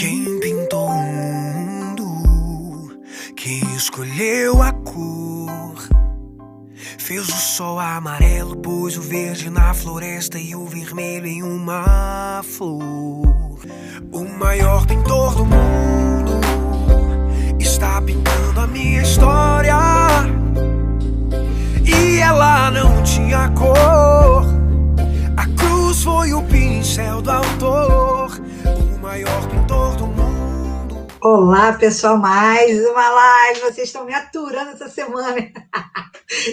Quem pintou o mundo, quem escolheu a cor, fez o sol amarelo, pôs o verde na floresta e o vermelho em uma flor. O maior pintor do mundo está pintando a minha história, e ela não tinha cor. A cruz foi o pincel do autor, o maior pintor do mundo. Olá, pessoal, mais uma live. Vocês estão me aturando essa semana.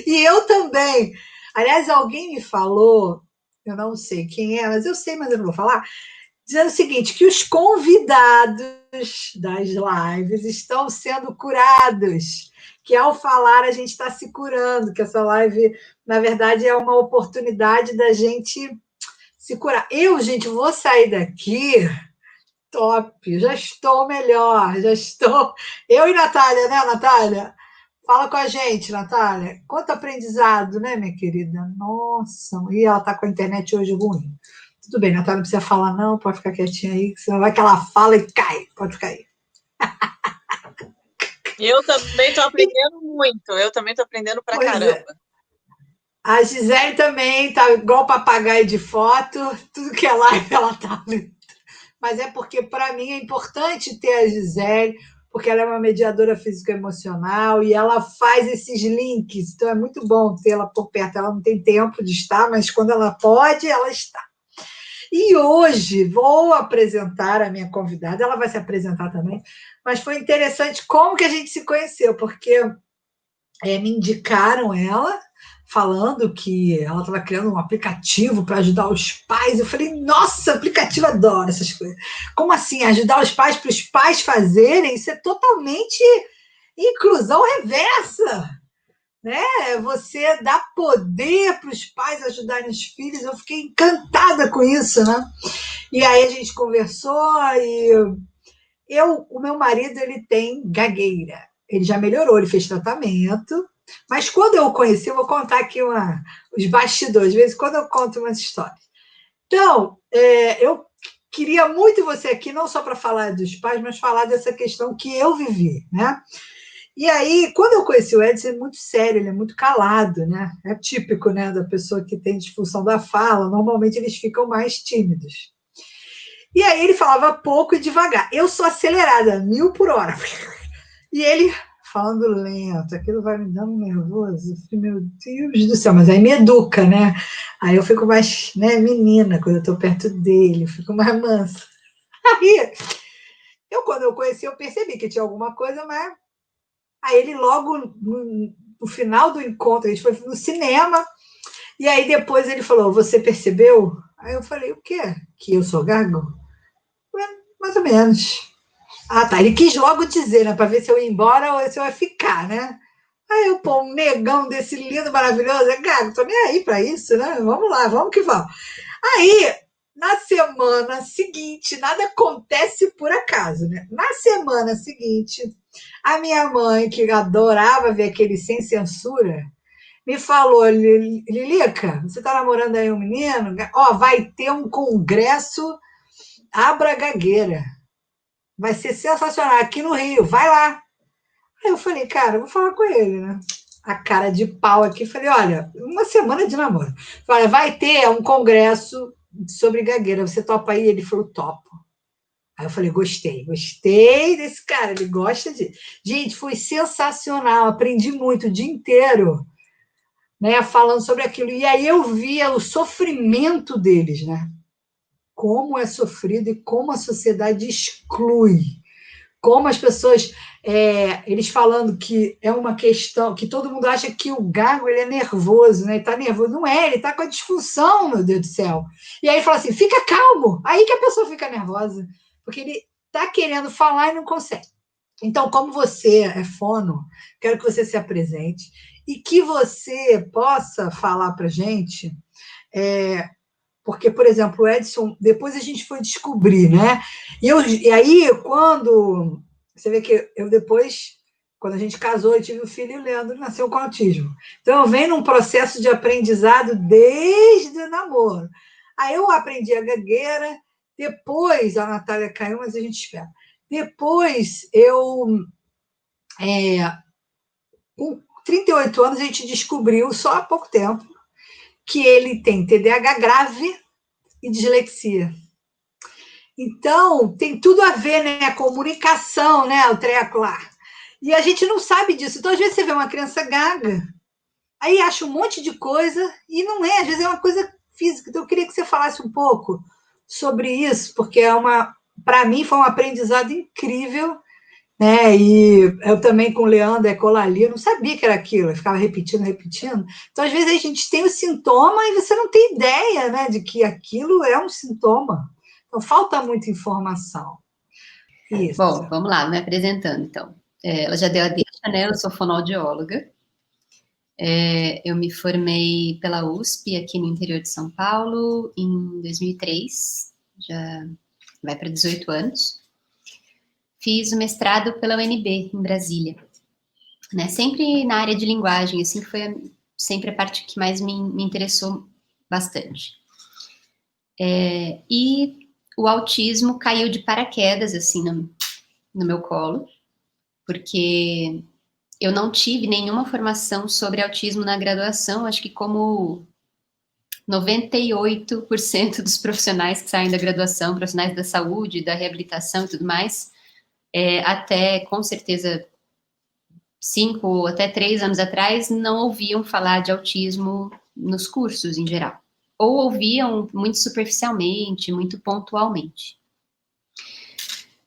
E eu também. Aliás, alguém me falou, eu não sei quem é, mas eu sei, mas eu não vou falar, dizendo o seguinte, que os convidados das lives estão sendo curados, que ao falar a gente está se curando, que essa live, na verdade, é uma oportunidade da gente se curar. Eu, gente, vou sair daqui top, já estou melhor, já estou... Eu e Natália, né, Natália? Fala com a gente, Natália. Quanto aprendizado, né, minha querida? Nossa, e ela tá com a internet hoje ruim. Tudo bem, Natália, não precisa falar não, pode ficar quietinha aí, senão vai que ela fala e cai. Pode ficar aí. Eu também estou aprendendo muito, eu também estou aprendendo pra caramba. A Gisele também tá igual papagaio de foto, tudo que é live ela tá... Mas é porque, para mim, é importante ter a Gisele, porque ela é uma mediadora físico-emocional e ela faz esses links, então é muito bom tê-la por perto. Ela não tem tempo de estar, mas quando ela pode, ela está. E hoje vou apresentar a minha convidada, ela vai se apresentar também, mas foi interessante como que a gente se conheceu, porque me indicaram ela, falando que ela estava criando um aplicativo para ajudar os pais. Eu falei, nossa, aplicativo, adoro essas coisas. Como assim? Ajudar os pais para os pais fazerem? Isso é totalmente inclusão reversa, né? Você dá poder para os pais ajudarem os filhos. Eu fiquei encantada com isso, né? E aí a gente conversou e o meu marido, ele tem gagueira. Ele já melhorou, ele fez tratamento. Mas quando eu o conheci, eu vou contar aqui os bastidores. De vez em quando eu conto umas histórias. Então, eu queria muito você aqui, não só para falar dos pais, mas falar dessa questão que eu vivi, né? E aí, quando eu conheci o Edson, ele é muito sério, ele é muito calado, né? É típico, né, da pessoa que tem disfunção da fala. Normalmente eles ficam mais tímidos. E aí ele falava pouco e devagar. Eu sou acelerada, 1000 por hora. E ele falando lento, aquilo vai me dando nervoso. Eu falei, meu Deus do céu, mas aí me educa, né? Aí eu fico mais, né, menina quando eu tô perto dele, eu fico mais mansa. Aí, quando eu conheci, eu percebi que tinha alguma coisa, mas aí ele logo no final do encontro, a gente foi no cinema, e aí depois ele falou, você percebeu? Aí eu falei, o quê? Que eu sou gago? Mais ou menos. Ah, tá. Ele quis logo dizer, né? Para ver se eu ia embora ou se eu ia ficar, né? Aí eu, pô, um negão desse lindo, maravilhoso, cara, não tô nem aí para isso, né? Vamos lá, vamos que vamos. Aí, na semana seguinte, nada acontece por acaso, né? Na semana seguinte, a minha mãe, que adorava ver aquele sem censura, me falou, Lilica, você tá namorando aí um menino? Ó, vai ter um congresso Abra Gagueira. Vai ser sensacional aqui no Rio, vai lá. Aí eu falei, cara, eu vou falar com ele, né? A cara de pau aqui, falei, olha, uma semana de namoro. Falei, vai ter um congresso sobre gagueira, você topa aí? Ele falou, topo. Aí eu falei, gostei desse cara, ele gosta de... Gente, foi sensacional, aprendi muito o dia inteiro, né, falando sobre aquilo. E aí eu via o sofrimento deles, né? Como é sofrido e como a sociedade exclui. Como as pessoas, eles falando que é uma questão, que todo mundo acha que o gago ele é nervoso, né? Ele está nervoso. Não é, ele está com a disfunção, meu Deus do céu. E aí ele fala assim, fica calmo. Aí que a pessoa fica nervosa, porque ele está querendo falar e não consegue. Então, como você é fono, quero que você se apresente e que você possa falar para a gente... Porque, por exemplo, o Edson, depois a gente foi descobrir, né? E aí, quando... Você vê que eu depois, quando a gente casou, eu tive um filho e o Leandro nasceu com autismo. Então, eu venho num processo de aprendizado desde o namoro. Aí eu aprendi a gagueira, Depois, a Natália caiu, mas a gente espera. Depois, com 38 anos, a gente descobriu, só há pouco tempo, que ele tem TDAH grave e dislexia. Então, tem tudo a ver, né? A comunicação, né? O treco lá. E a gente não sabe disso. Então, às vezes, você vê uma criança gaga, aí acha um monte de coisa, e não é, às vezes é uma coisa física. Então, eu queria que você falasse um pouco sobre isso, porque para mim, foi um aprendizado incrível, né? E eu também com o Leandro Ecolali, eu não sabia que era aquilo, eu ficava repetindo, repetindo. Então, às vezes, a gente tem o sintoma e você não tem ideia, né, de que aquilo é um sintoma. Então, falta muita informação. Isso. Bom, vamos lá, me apresentando, então. Ela já deu a deixa, né? Eu sou fonoaudióloga. Eu me formei pela USP, aqui no interior de São Paulo, em 2003, já vai para 18 anos. Fiz o mestrado pela UNB, em Brasília, né? Sempre na área de linguagem, assim, que foi sempre a parte que mais me interessou bastante. E o autismo caiu de paraquedas, assim, no meu colo, porque eu não tive nenhuma formação sobre autismo na graduação, acho que como 98% dos profissionais que saem da graduação, profissionais da saúde, da reabilitação e tudo mais, até, com certeza, 5 ou até 3 anos atrás, não ouviam falar de autismo nos cursos, em geral. Ou ouviam muito superficialmente, muito pontualmente.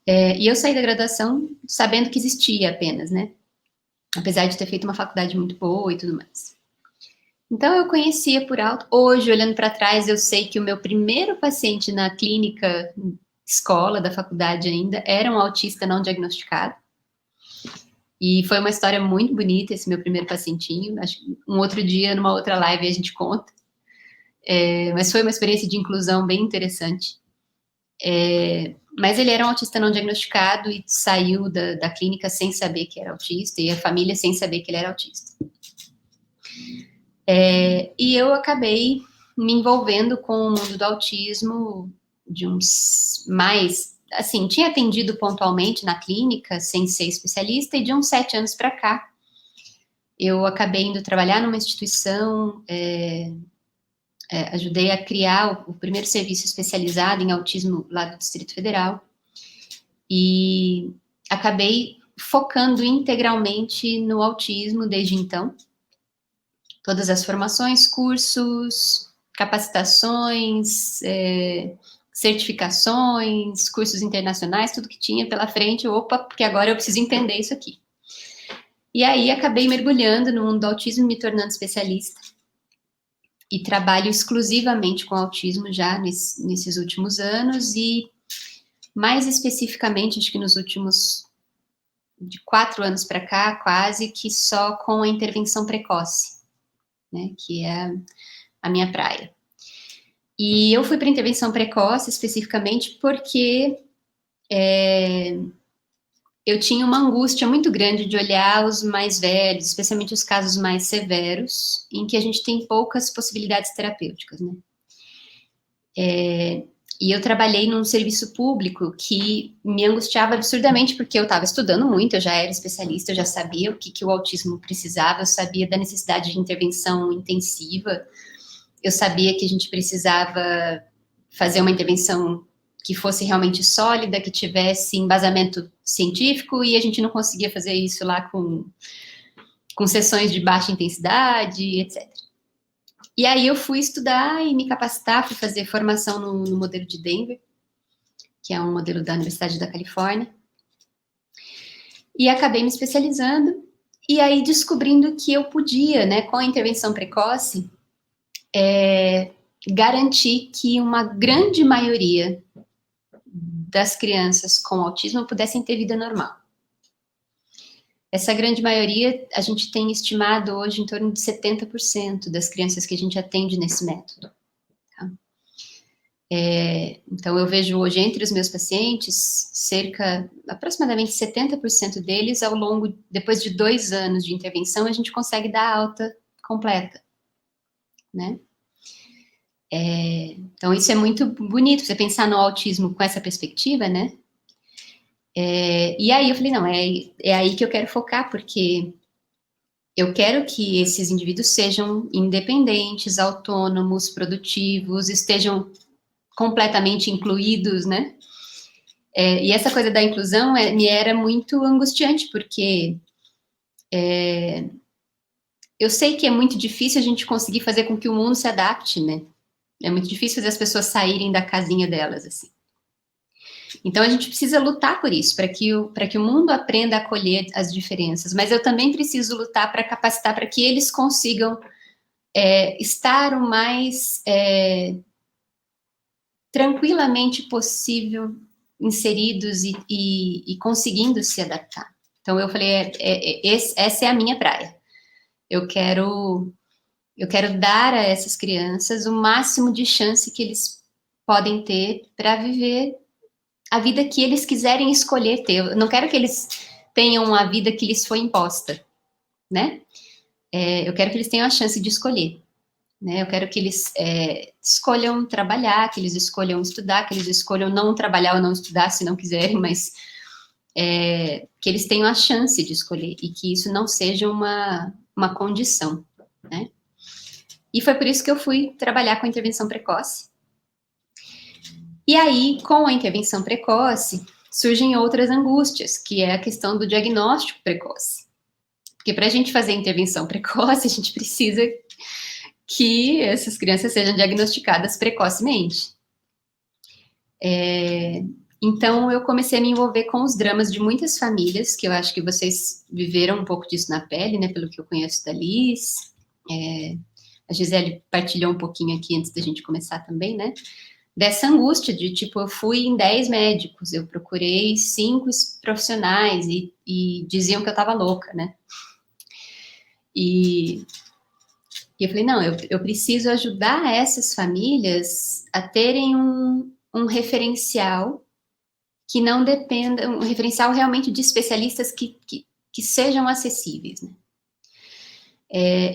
E eu saí da graduação sabendo que existia apenas, né? Apesar de ter feito uma faculdade muito boa e tudo mais. Então, eu conhecia por alto. Hoje, olhando para trás, eu sei que o meu primeiro paciente na clínica, escola, da faculdade ainda, era um autista não diagnosticado. E foi uma história muito bonita, esse meu primeiro pacientinho. Acho que um outro dia, numa outra live, a gente conta. Mas foi uma experiência de inclusão bem interessante. Mas ele era um autista não diagnosticado e saiu da clínica sem saber que era autista, e a família sem saber que ele era autista. E eu acabei me envolvendo com o mundo do autismo de uns mais... Assim, tinha atendido pontualmente na clínica, sem ser especialista, e de uns 7 anos para cá, eu acabei indo trabalhar numa instituição, ajudei a criar o primeiro serviço especializado em autismo lá do Distrito Federal, e acabei focando integralmente no autismo desde então. Todas as formações, cursos, capacitações, certificações, cursos internacionais, tudo que tinha pela frente, porque agora eu preciso entender isso aqui. E aí acabei mergulhando no mundo do autismo, me tornando especialista. E trabalho exclusivamente com autismo já nesses últimos anos, e mais especificamente, acho que nos últimos de 4 anos para cá, quase que só com a intervenção precoce, né, que é a minha praia. E eu fui para intervenção precoce especificamente porque eu tinha uma angústia muito grande de olhar os mais velhos, especialmente os casos mais severos, em que a gente tem poucas possibilidades terapêuticas, né? E eu trabalhei num serviço público que me angustiava absurdamente, porque eu estava estudando muito, eu já era especialista, eu já sabia o que o autismo precisava, eu sabia da necessidade de intervenção intensiva, eu sabia que a gente precisava fazer uma intervenção que fosse realmente sólida, que tivesse embasamento científico, e a gente não conseguia fazer isso lá com sessões de baixa intensidade, etc. E aí eu fui estudar e me capacitar, fui fazer formação no modelo de Denver, que é um modelo da Universidade da Califórnia, e acabei me especializando, e aí descobrindo que eu podia, né, com a intervenção precoce, garantir que uma grande maioria das crianças com autismo pudessem ter vida normal. Essa grande maioria, a gente tem estimado hoje em torno de 70% das crianças que a gente atende nesse método. Tá? Então, eu vejo hoje entre os meus pacientes, aproximadamente 70% deles, depois de 2 anos de intervenção, a gente consegue dar alta completa, né? Então, isso é muito bonito, você pensar no autismo com essa perspectiva, né? E aí eu falei, não, é aí que eu quero focar, porque eu quero que esses indivíduos sejam independentes, autônomos, produtivos, estejam completamente incluídos, né? E essa coisa da inclusão me era muito angustiante, porque eu sei que é muito difícil a gente conseguir fazer com que o mundo se adapte, né? É muito difícil fazer as pessoas saírem da casinha delas, assim. Então, a gente precisa lutar por isso, para que o mundo aprenda a acolher as diferenças. Mas eu também preciso lutar para capacitar para que eles consigam estar o mais tranquilamente possível inseridos e conseguindo se adaptar. Então, eu falei, essa é a minha praia. Eu quero dar a essas crianças o máximo de chance que eles podem ter para viver a vida que eles quiserem escolher ter. Eu não quero que eles tenham a vida que lhes foi imposta, né? Eu quero que eles tenham a chance de escolher, né? Eu quero que eles escolham trabalhar, que eles escolham estudar, que eles escolham não trabalhar ou não estudar se não quiserem, mas que eles tenham a chance de escolher e que isso não seja uma condição, né? E foi por isso que eu fui trabalhar com intervenção precoce. E aí, com a intervenção precoce, surgem outras angústias, que é a questão do diagnóstico precoce. Porque para a gente fazer intervenção precoce, a gente precisa que essas crianças sejam diagnosticadas precocemente. Então, eu comecei a me envolver com os dramas de muitas famílias, que eu acho que vocês viveram um pouco disso na pele, né, pelo que eu conheço da Liz. A Gisele partilhou um pouquinho aqui antes da gente começar também, né? Dessa angústia de, tipo, eu fui em 10 médicos, eu procurei 5 profissionais e diziam que eu estava louca, né? E eu falei, não, eu preciso ajudar essas famílias a terem um referencial que não dependa, um referencial realmente de especialistas que sejam acessíveis, né?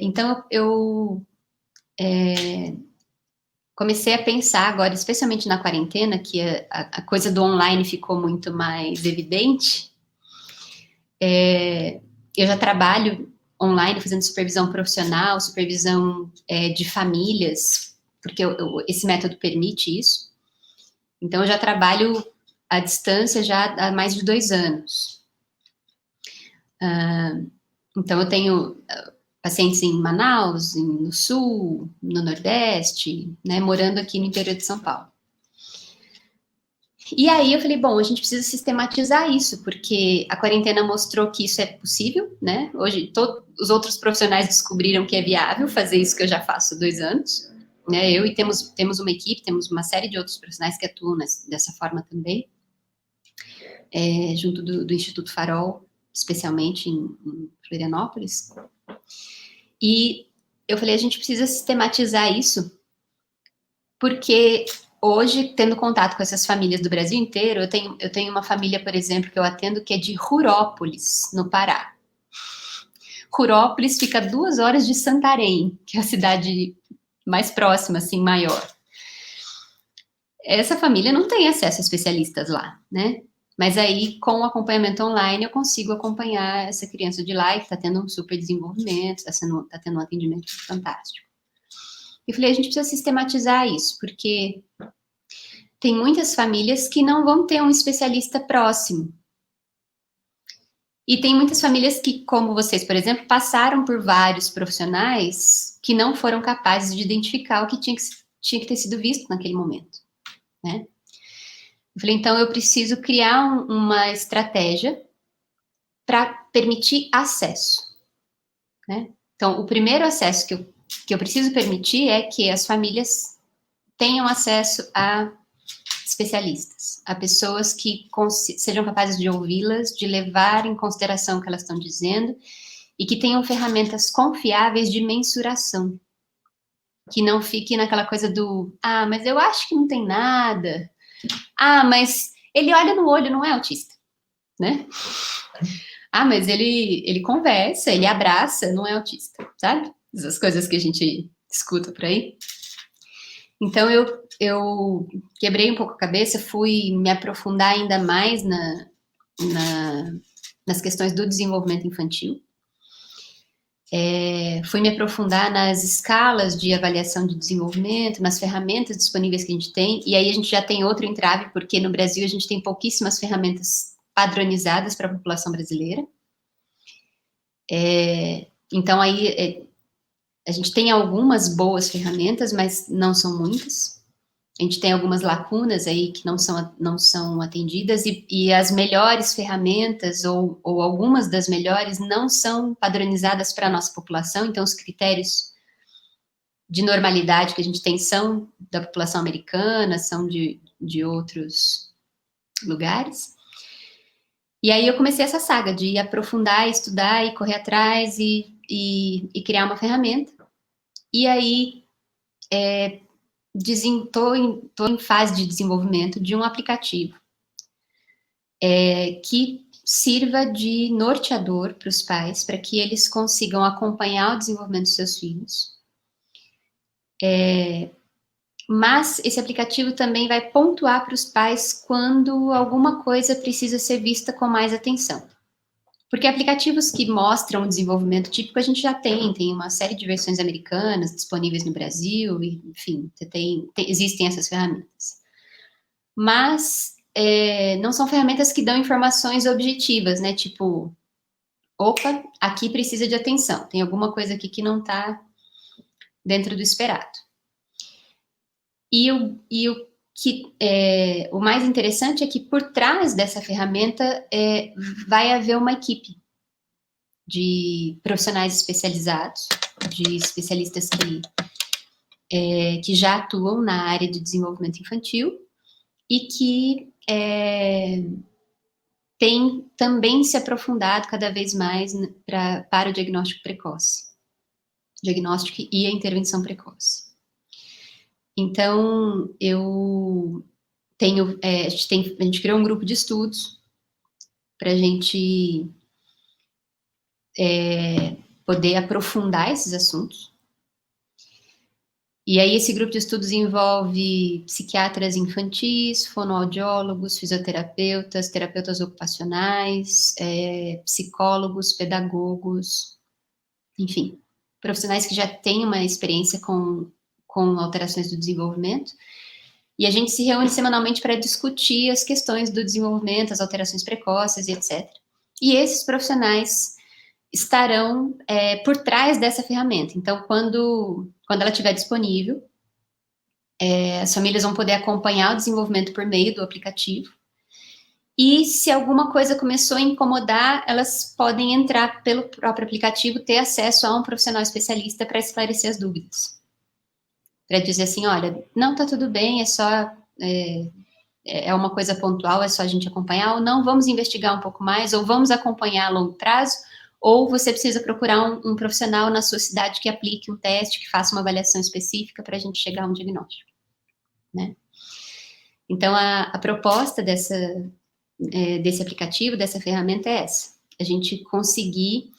Então, eu comecei a pensar agora, especialmente na quarentena, que a coisa do online ficou muito mais evidente. Eu já trabalho online fazendo supervisão profissional, supervisão de famílias, porque esse método permite isso. Então, eu já trabalho à distância já há mais de 2 anos. Então, eu tenho pacientes em Manaus, no Sul, no Nordeste, né, morando aqui no interior de São Paulo. E aí eu falei, bom, a gente precisa sistematizar isso, porque a quarentena mostrou que isso é possível, né? Hoje, todos os outros profissionais descobriram que é viável fazer isso que eu já faço há 2 anos, né? Eu e temos uma equipe, temos uma série de outros profissionais que atuam dessa forma também, junto do Instituto Farol, especialmente em Florianópolis. E eu falei, a gente precisa sistematizar isso, porque hoje, tendo contato com essas famílias do Brasil inteiro, eu tenho uma família, por exemplo, que eu atendo, que é de Rurópolis, no Pará. Rurópolis fica 2 horas de Santarém, que é a cidade mais próxima, assim, maior. Essa família não tem acesso a especialistas lá, né? Mas aí, com o acompanhamento online, eu consigo acompanhar essa criança de lá, que está tendo um super desenvolvimento, está tendo um atendimento fantástico. Eu falei, a gente precisa sistematizar isso, porque tem muitas famílias que não vão ter um especialista próximo. E tem muitas famílias que, como vocês, por exemplo, passaram por vários profissionais que não foram capazes de identificar o que tinha que ter sido visto naquele momento, né? Eu falei, então eu preciso criar uma estratégia para permitir acesso, né? Então, o primeiro acesso que eu preciso permitir é que as famílias tenham acesso a especialistas, a pessoas que sejam capazes de ouvi-las, de levar em consideração o que elas estão dizendo e que tenham ferramentas confiáveis de mensuração, que não fique naquela coisa do, mas eu acho que não tem nada, mas ele olha no olho, não é autista, né? Mas ele conversa, ele abraça, não é autista, sabe? Essas coisas que a gente escuta por aí. Então, eu quebrei um pouco a cabeça, fui me aprofundar ainda mais nas questões do desenvolvimento infantil. Fui me aprofundar nas escalas de avaliação de desenvolvimento, nas ferramentas disponíveis que a gente tem, e aí a gente já tem outro entrave, porque no Brasil a gente tem pouquíssimas ferramentas padronizadas para a população brasileira. Então, aí a gente tem algumas boas ferramentas, mas não são muitas. A gente tem algumas lacunas aí que não são atendidas, e as melhores ferramentas, ou algumas das melhores, não são padronizadas para a nossa população, então os critérios de normalidade que a gente tem são da população americana, são de outros lugares. E aí eu comecei essa saga de aprofundar, estudar e correr atrás e criar uma ferramenta. E aí estou em fase de desenvolvimento de um aplicativo que sirva de norteador para os pais, para que eles consigam acompanhar o desenvolvimento dos seus filhos. Mas esse aplicativo também vai pontuar para os pais quando alguma coisa precisa ser vista com mais atenção. Porque aplicativos que mostram o desenvolvimento típico a gente já tem uma série de versões americanas disponíveis no Brasil, e, enfim, existem essas ferramentas. Mas não são ferramentas que dão informações objetivas, né? Tipo, opa, aqui precisa de atenção, tem alguma coisa aqui que não está dentro do esperado. E o mais interessante é que por trás dessa ferramenta vai haver uma equipe de profissionais especializados, de especialistas que já atuam na área de desenvolvimento infantil e que tem também se aprofundado cada vez mais para o diagnóstico precoce, diagnóstico e a intervenção precoce. Então, a gente criou um grupo de estudos para a gente poder aprofundar esses assuntos. E aí esse grupo de estudos envolve psiquiatras infantis, fonoaudiólogos, fisioterapeutas, terapeutas ocupacionais, psicólogos, pedagogos, enfim, profissionais que já têm uma experiência com alterações do desenvolvimento, e a gente se reúne semanalmente para discutir as questões do desenvolvimento, as alterações precoces e etc. E esses profissionais estarão por trás dessa ferramenta. Então, quando ela estiver disponível, as famílias vão poder acompanhar o desenvolvimento por meio do aplicativo, e se alguma coisa começou a incomodar, elas podem entrar pelo próprio aplicativo, ter acesso a um profissional especialista para esclarecer as dúvidas. Para dizer assim, olha, não, tá tudo bem, é só uma coisa pontual, é só a gente acompanhar, ou não, vamos investigar um pouco mais, ou vamos acompanhar a longo prazo, ou você precisa procurar um profissional na sua cidade que aplique um teste, que faça uma avaliação específica para a gente chegar a um diagnóstico, né? Então, a proposta desse aplicativo, dessa ferramenta é essa, a gente conseguir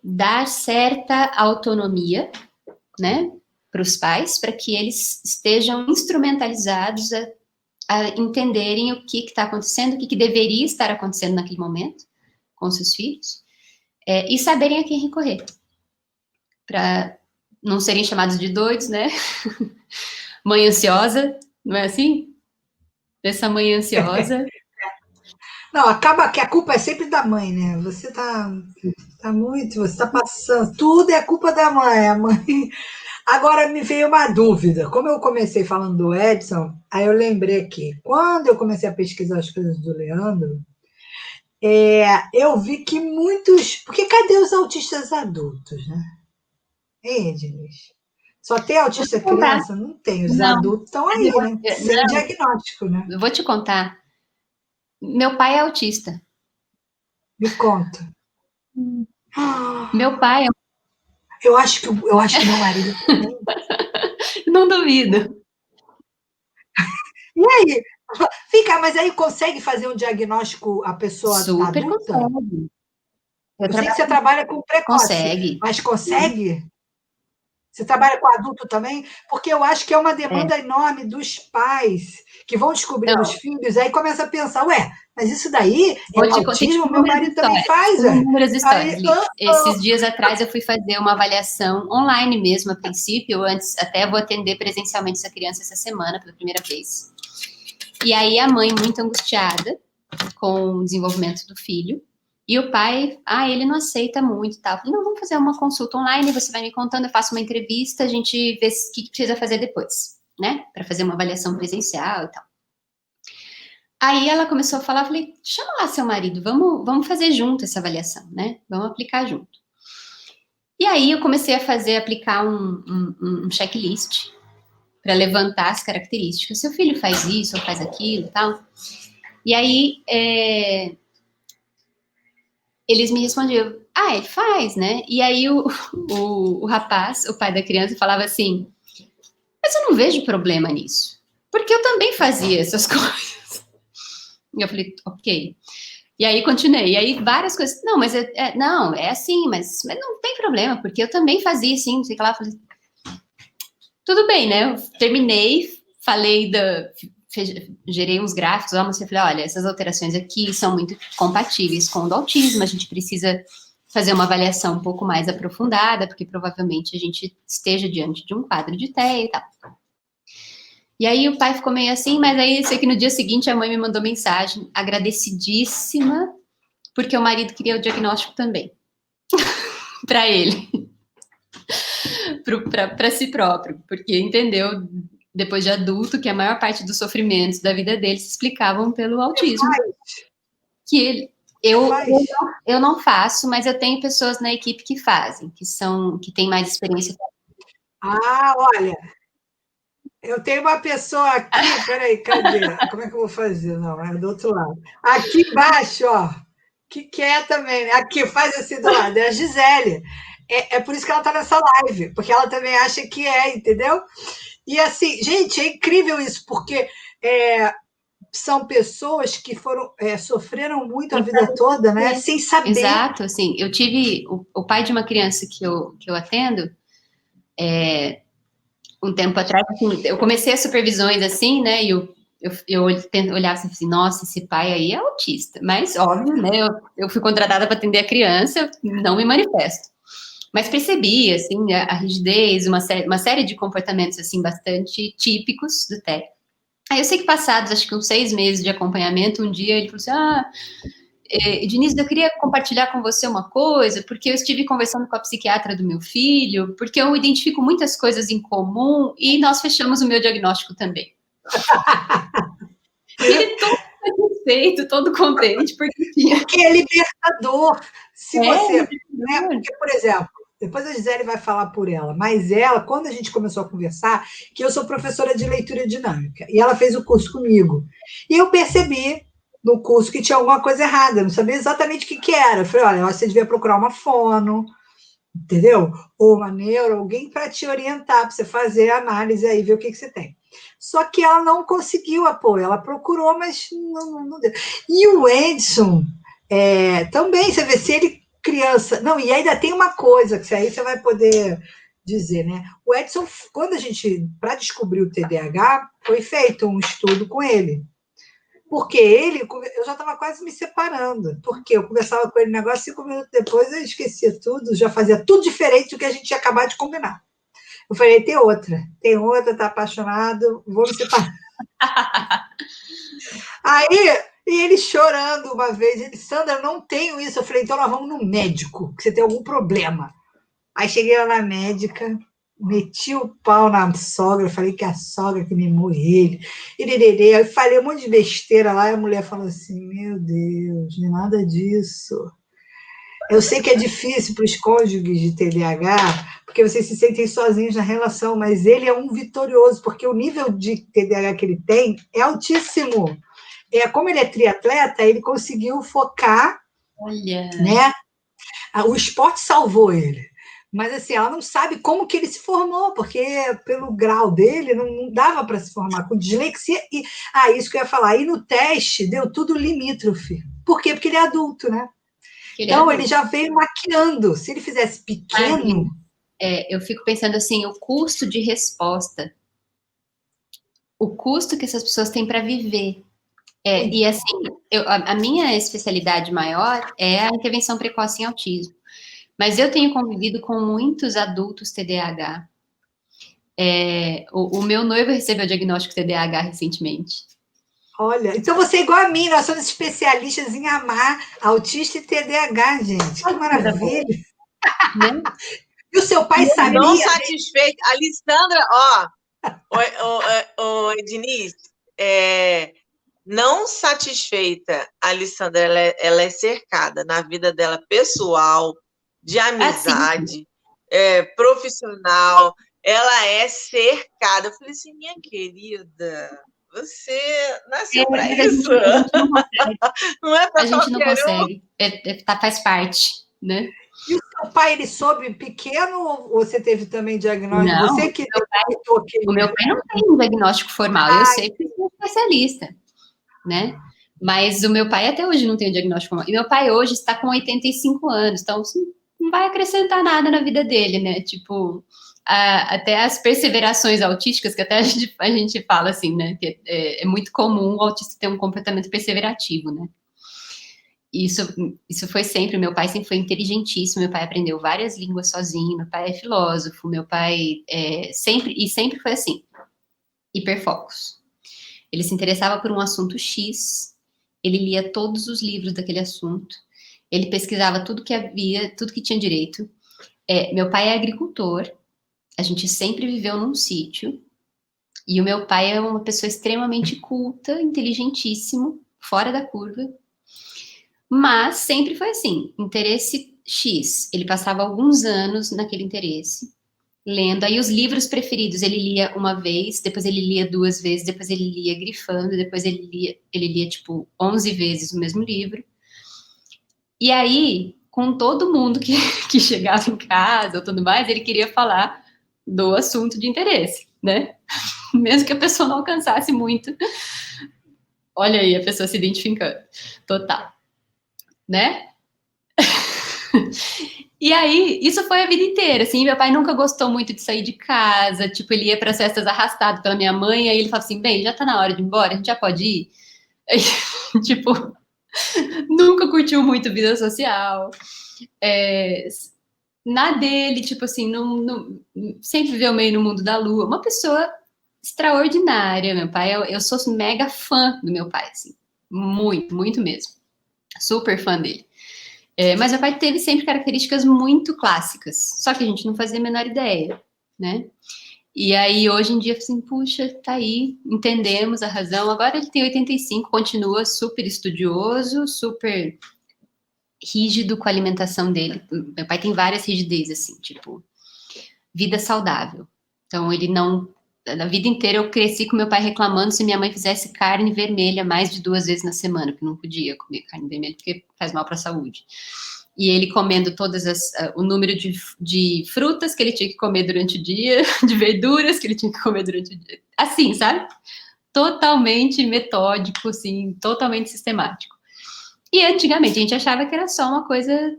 dar certa autonomia, né, para os pais, para que eles estejam instrumentalizados a entenderem o que está acontecendo, o que deveria estar acontecendo naquele momento com seus filhos, e saberem a quem recorrer, para não serem chamados de doidos, né? Mãe ansiosa, não é assim? Essa mãe ansiosa. Não, acaba que a culpa é sempre da mãe, né? Você tá passando, tudo é culpa da mãe, a mãe. Agora me veio uma dúvida. Como eu comecei falando do Edson, aí eu lembrei que quando eu comecei a pesquisar as coisas do Leandro, eu vi que muitos. Porque cadê os autistas adultos, né? Ednes? Só tem autista criança? Não tem. Os adultos estão aí, né? Sem diagnóstico, né? Eu vou te contar. Meu pai é autista. Me conta. Meu pai Eu acho que meu marido também. Não duvido. E aí? Fica, mas aí consegue fazer um diagnóstico a pessoa Super adulta? consegue. Eu sei que você trabalha com precoce. Consegue. Mas consegue? Você trabalha com adulto também? Porque eu acho que é uma demanda enorme dos pais que vão descobrindo os Não, filhos, aí começa a pensar, ué, mas isso daí é vou te contar, tem autismo? Meu inúmeras marido também histórias, faz, tem ué. inúmeras histórias, Aí, Li. Esses dias atrás eu fui fazer uma avaliação online mesmo, a princípio, antes até vou atender presencialmente essa criança essa semana, pela primeira vez. E aí a mãe muito angustiada com o desenvolvimento do filho, e o pai, ele não aceita muito e tal. Eu falei, não, vamos fazer uma consulta online, você vai me contando, eu faço uma entrevista, a gente vê o que precisa fazer depois, né? Para fazer uma avaliação presencial e tal. Aí ela começou a falar, eu falei, chama lá seu marido, vamos fazer junto essa avaliação, né? Vamos aplicar junto. E aí eu comecei a aplicar um checklist para levantar as características. Seu filho faz isso ou faz aquilo e tal. E aí eles me respondiam, ele faz, né? E aí o rapaz, o pai da criança, falava assim, mas eu não vejo problema nisso, porque eu também fazia essas coisas. E eu falei, ok. E aí continuei, e aí várias coisas, não, mas não, é assim, mas não tem problema, porque eu também fazia assim, não sei o que lá, eu falei, tudo bem, né? Eu terminei, falei gerei uns gráficos, eu falei, olha, essas alterações aqui são muito compatíveis com o do autismo, a gente precisa fazer uma avaliação um pouco mais aprofundada, porque provavelmente a gente esteja diante de um quadro de TEA e tal. E aí o pai ficou meio assim, mas aí sei que no dia seguinte a mãe me mandou mensagem, agradecidíssima, porque o marido queria o diagnóstico também, para ele, para si próprio, porque entendeu, depois de adulto, que a maior parte dos sofrimentos da vida dele se explicavam pelo autismo. Que eu não faço, mas eu tenho pessoas na equipe que fazem, que têm mais experiência. Olha, eu tenho uma pessoa aqui, peraí, cadê? Como é que eu vou fazer? Não, é do outro lado. Aqui embaixo, ó, que quer também, né? Aqui, faz assim do lado, é a Gisele. É por isso que ela está nessa live, porque ela também acha que entendeu? E assim, gente, é incrível isso, porque são pessoas que sofreram muito a vida toda, né? Sem saber. Exato, assim, eu tive o pai de uma criança que eu atendo, um tempo atrás, assim, eu comecei as supervisões assim, né? E eu olhava assim, nossa, esse pai aí é autista. Mas, óbvio, né? Eu fui contratada para atender a criança, não me manifesto. Mas percebi, assim, a rigidez, uma série de comportamentos, assim, bastante típicos do TEA. Aí eu sei que passados, acho que uns 6 meses de acompanhamento, um dia ele falou assim, Diniz, eu queria compartilhar com você uma coisa, porque eu estive conversando com a psiquiatra do meu filho, porque eu identifico muitas coisas em comum e nós fechamos o meu diagnóstico também. Ele todo satisfeito, todo contente, porque é libertador. Se você, né, porque, por exemplo, depois a Gisele vai falar por ela, mas ela, quando a gente começou a conversar, que eu sou professora de leitura dinâmica, e ela fez o curso comigo, e eu percebi no curso que tinha alguma coisa errada, eu não sabia exatamente o que era. Eu falei, olha, você devia procurar uma fono, entendeu? Ou uma neuro, alguém para te orientar, para você fazer a análise aí, ver o que você tem. Só que ela não conseguiu apoio, ela procurou, mas não deu. E o Edson, também, você vê, se ele criança... Não, e ainda tem uma coisa, que aí você vai poder dizer, né? O Edson, quando para descobrir o TDAH, foi feito um estudo com ele. Porque eu já estava quase me separando, porque eu conversava com ele negócio, 5 minutos depois eu esquecia tudo, já fazia tudo diferente do que a gente tinha acabado de combinar. Eu falei, tem outra, tá apaixonado, vou me separar. Aí, e ele chorando uma vez, ele, Sandra, eu não tenho isso. Eu falei, então nós vamos no médico, que você tem algum problema. Aí cheguei lá na médica, meti o pau na sogra, falei que a sogra que mimou ele, aí falei um monte de besteira lá, e a mulher falou assim, meu Deus, não é nada disso. Eu sei que é difícil para os cônjuges de TDAH, porque vocês se sentem sozinhos na relação, mas ele é um vitorioso, porque o nível de TDAH que ele tem é altíssimo. Como ele é triatleta, ele conseguiu focar, né? O esporte salvou ele. Mas assim, ela não sabe como que ele se formou, porque pelo grau dele não dava para se formar com dislexia. Isso que eu ia falar. E no teste deu tudo limítrofe. Por quê? Porque ele é adulto, né? Então ele já veio maquiando. Se ele fizesse pequeno, eu fico pensando assim, o custo de resposta, o custo que essas pessoas têm para viver. E assim, a minha especialidade maior é a intervenção precoce em autismo. Mas eu tenho convivido com muitos adultos TDAH. O meu noivo recebeu o diagnóstico TDAH recentemente. Olha, então você é igual a mim, nós somos especialistas em amar autista e TDAH, gente. Que maravilha. Né? E o seu pai sabia? Não satisfeita. Alessandra, Denise, não satisfeita, a Alessandra, ela é cercada na vida dela pessoal, de amizade, profissional, ela é cercada. Eu falei assim, minha querida, você nasceu para isso. A gente não consegue. Não é para a gente não consegue. Faz parte, né? E o seu pai, ele soube pequeno ou você teve também diagnóstico? Não, Você que o meu pai não tem um diagnóstico formal. Eu sei que sou especialista, né? Mas o meu pai até hoje não tem um diagnóstico formal. E meu pai hoje está com 85 anos, então não vai acrescentar nada na vida dele, né? Tipo, até as perseverações autísticas, que até a gente fala assim, né? Que é muito comum o autista ter um comportamento perseverativo, né? Isso foi sempre, meu pai sempre foi inteligentíssimo, meu pai aprendeu várias línguas sozinho, meu pai é filósofo, meu pai sempre foi assim, hiperfocus. Ele se interessava por um assunto X, ele lia todos os livros daquele assunto, ele pesquisava tudo que havia, tudo que tinha direito. Meu pai é agricultor, a gente sempre viveu num sítio, e o meu pai é uma pessoa extremamente culta, inteligentíssimo, fora da curva, mas sempre foi assim, interesse X. Ele passava alguns anos naquele interesse, lendo. Aí os livros preferidos, ele lia uma vez, depois ele lia 2 vezes, depois ele lia grifando, depois ele lia tipo 11 vezes o mesmo livro. E aí, com todo mundo que chegava em casa ou tudo mais, ele queria falar do assunto de interesse, né? Mesmo que a pessoa não alcançasse muito. Olha aí, a pessoa se identificando. Total. Né? E aí, isso foi a vida inteira, assim, meu pai nunca gostou muito de sair de casa, tipo, ele ia para as festas arrastado pela minha mãe, aí ele falava assim, bem, já tá na hora de ir embora, a gente já pode ir? Aí, tipo, nunca curtiu muito vida social, na dele, tipo assim, sempre viveu meio no mundo da lua, uma pessoa extraordinária, meu pai, eu sou mega fã do meu pai, assim, muito, muito mesmo, super fã dele. Mas meu pai teve sempre características muito clássicas, só que a gente não fazia a menor ideia, né? E aí, hoje em dia, assim, puxa, tá aí, entendemos a razão. Agora ele tem 85, continua super estudioso, super rígido com a alimentação dele. Meu pai tem várias rigidezes, assim, tipo, vida saudável. Então, ele não... Na vida inteira eu cresci com meu pai reclamando se minha mãe fizesse carne vermelha mais de 2 vezes na semana, porque não podia comer carne vermelha porque faz mal para a saúde. E ele comendo o número de frutas que ele tinha que comer durante o dia, de verduras que ele tinha que comer durante o dia. Assim, sabe? Totalmente metódico, assim, totalmente sistemático. E antigamente a gente achava que era só uma coisa...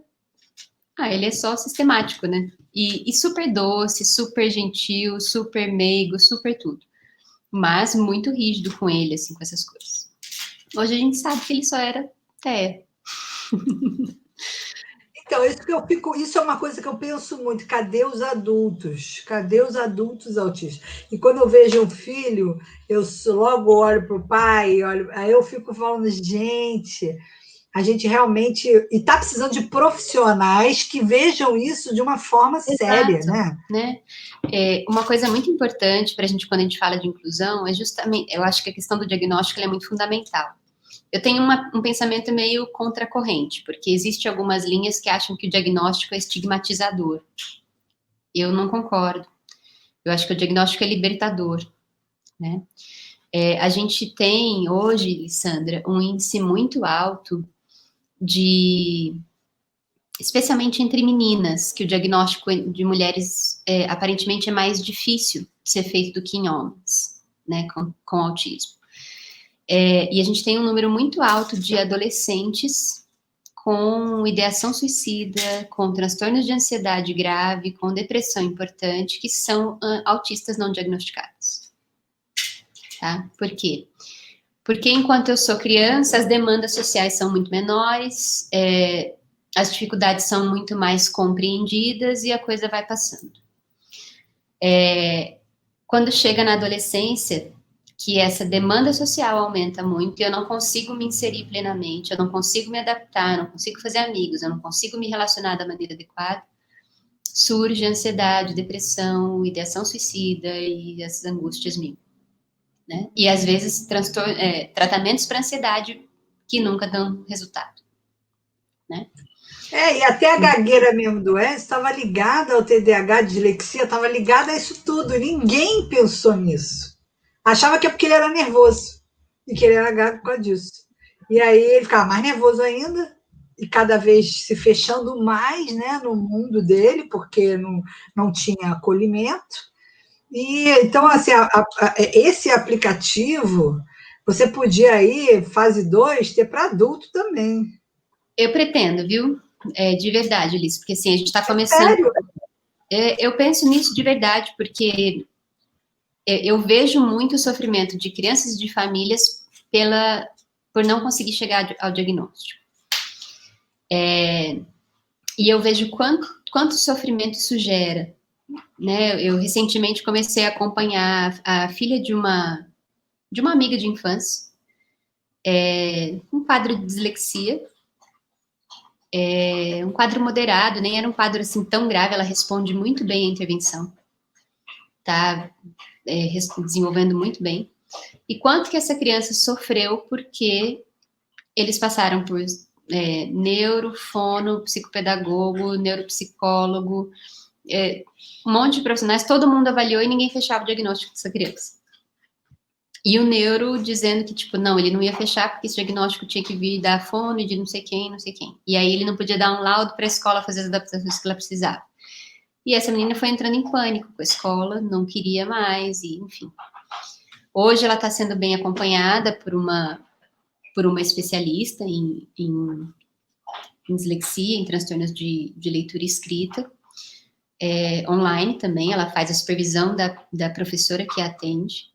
ele é só sistemático, né? E super doce, super gentil, super meigo, super tudo. Mas muito rígido com ele, assim, com essas coisas. Hoje a gente sabe que ele só era Então, isso é uma coisa que eu penso muito. Cadê os adultos? Cadê os adultos autistas? E quando eu vejo um filho, eu logo olho para o pai, aí eu fico falando, gente, a gente realmente... E está precisando de profissionais que vejam isso de uma forma séria, né? Uma coisa muito importante para a gente, quando a gente fala de inclusão, é justamente, eu acho que a questão do diagnóstico é muito fundamental. Eu tenho um pensamento meio contracorrente, porque existem algumas linhas que acham que o diagnóstico é estigmatizador. Eu não concordo. Eu acho que o diagnóstico é libertador, né? A gente tem hoje, Sandra, um índice muito alto especialmente entre meninas, que o diagnóstico de mulheres aparentemente é mais difícil de ser feito do que em homens, né, com autismo. E a gente tem um número muito alto de adolescentes com ideação suicida, com transtornos de ansiedade grave, com depressão importante, que são autistas não diagnosticados. Tá? Por quê? Porque enquanto eu sou criança, as demandas sociais são muito menores, as dificuldades são muito mais compreendidas e a coisa vai passando. Quando chega na adolescência, que essa demanda social aumenta muito, eu não consigo me inserir plenamente, eu não consigo me adaptar, eu não consigo fazer amigos, eu não consigo me relacionar da maneira adequada, surge ansiedade, depressão, ideação suicida e essas angústias mil. Né? E às vezes tratamentos para ansiedade que nunca dão resultado, né? E até a gagueira mesmo do Enzo estava ligada ao TDAH, dislexia, estava ligada a isso tudo. Ninguém pensou nisso. Achava que é porque ele era nervoso e que ele era gago por causa disso. E aí ele ficava mais nervoso ainda e cada vez se fechando mais, né, no mundo dele, porque não tinha acolhimento. E então, assim, esse aplicativo, você podia aí, fase 2, ter para adulto também. Eu pretendo, viu? De verdade, Liz, porque assim, a gente está começando... Sério? Eu penso nisso de verdade, porque eu vejo muito o sofrimento de crianças e de famílias por não conseguir chegar ao diagnóstico. E eu vejo quanto sofrimento isso gera. Né? Eu recentemente comecei a acompanhar a filha de uma amiga de infância, um quadro de dislexia, um quadro moderado, nem era um quadro assim tão grave, ela responde muito bem à intervenção, tá desenvolvendo muito bem. E quanto que essa criança sofreu porque eles passaram por neuro, fono, psicopedagogo, neuropsicólogo, um monte de profissionais, todo mundo avaliou e ninguém fechava o diagnóstico dessa criança. E o neuro dizendo que, tipo, não, ele não ia fechar porque esse diagnóstico tinha que vir da fono e de não sei quem, não sei quem. E aí ele não podia dar um laudo para a escola fazer as adaptações que ela precisava. E essa menina foi entrando em pânico com a escola, não queria mais, e enfim. Hoje ela está sendo bem acompanhada por uma especialista em dislexia, em transtornos de leitura e escrita, online também, ela faz a supervisão da professora que a atende,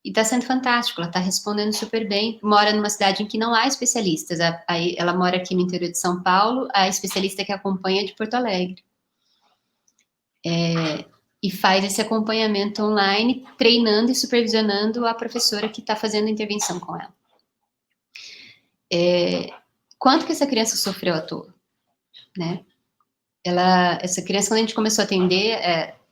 e está sendo fantástico, ela está respondendo super bem, mora numa cidade em que não há especialistas, ela mora aqui no interior de São Paulo, a especialista que acompanha é de Porto Alegre, e faz esse acompanhamento online, treinando e supervisionando a professora que está fazendo a intervenção com ela. Quanto que essa criança sofreu à toa, né? Essa criança, quando a gente começou a atender,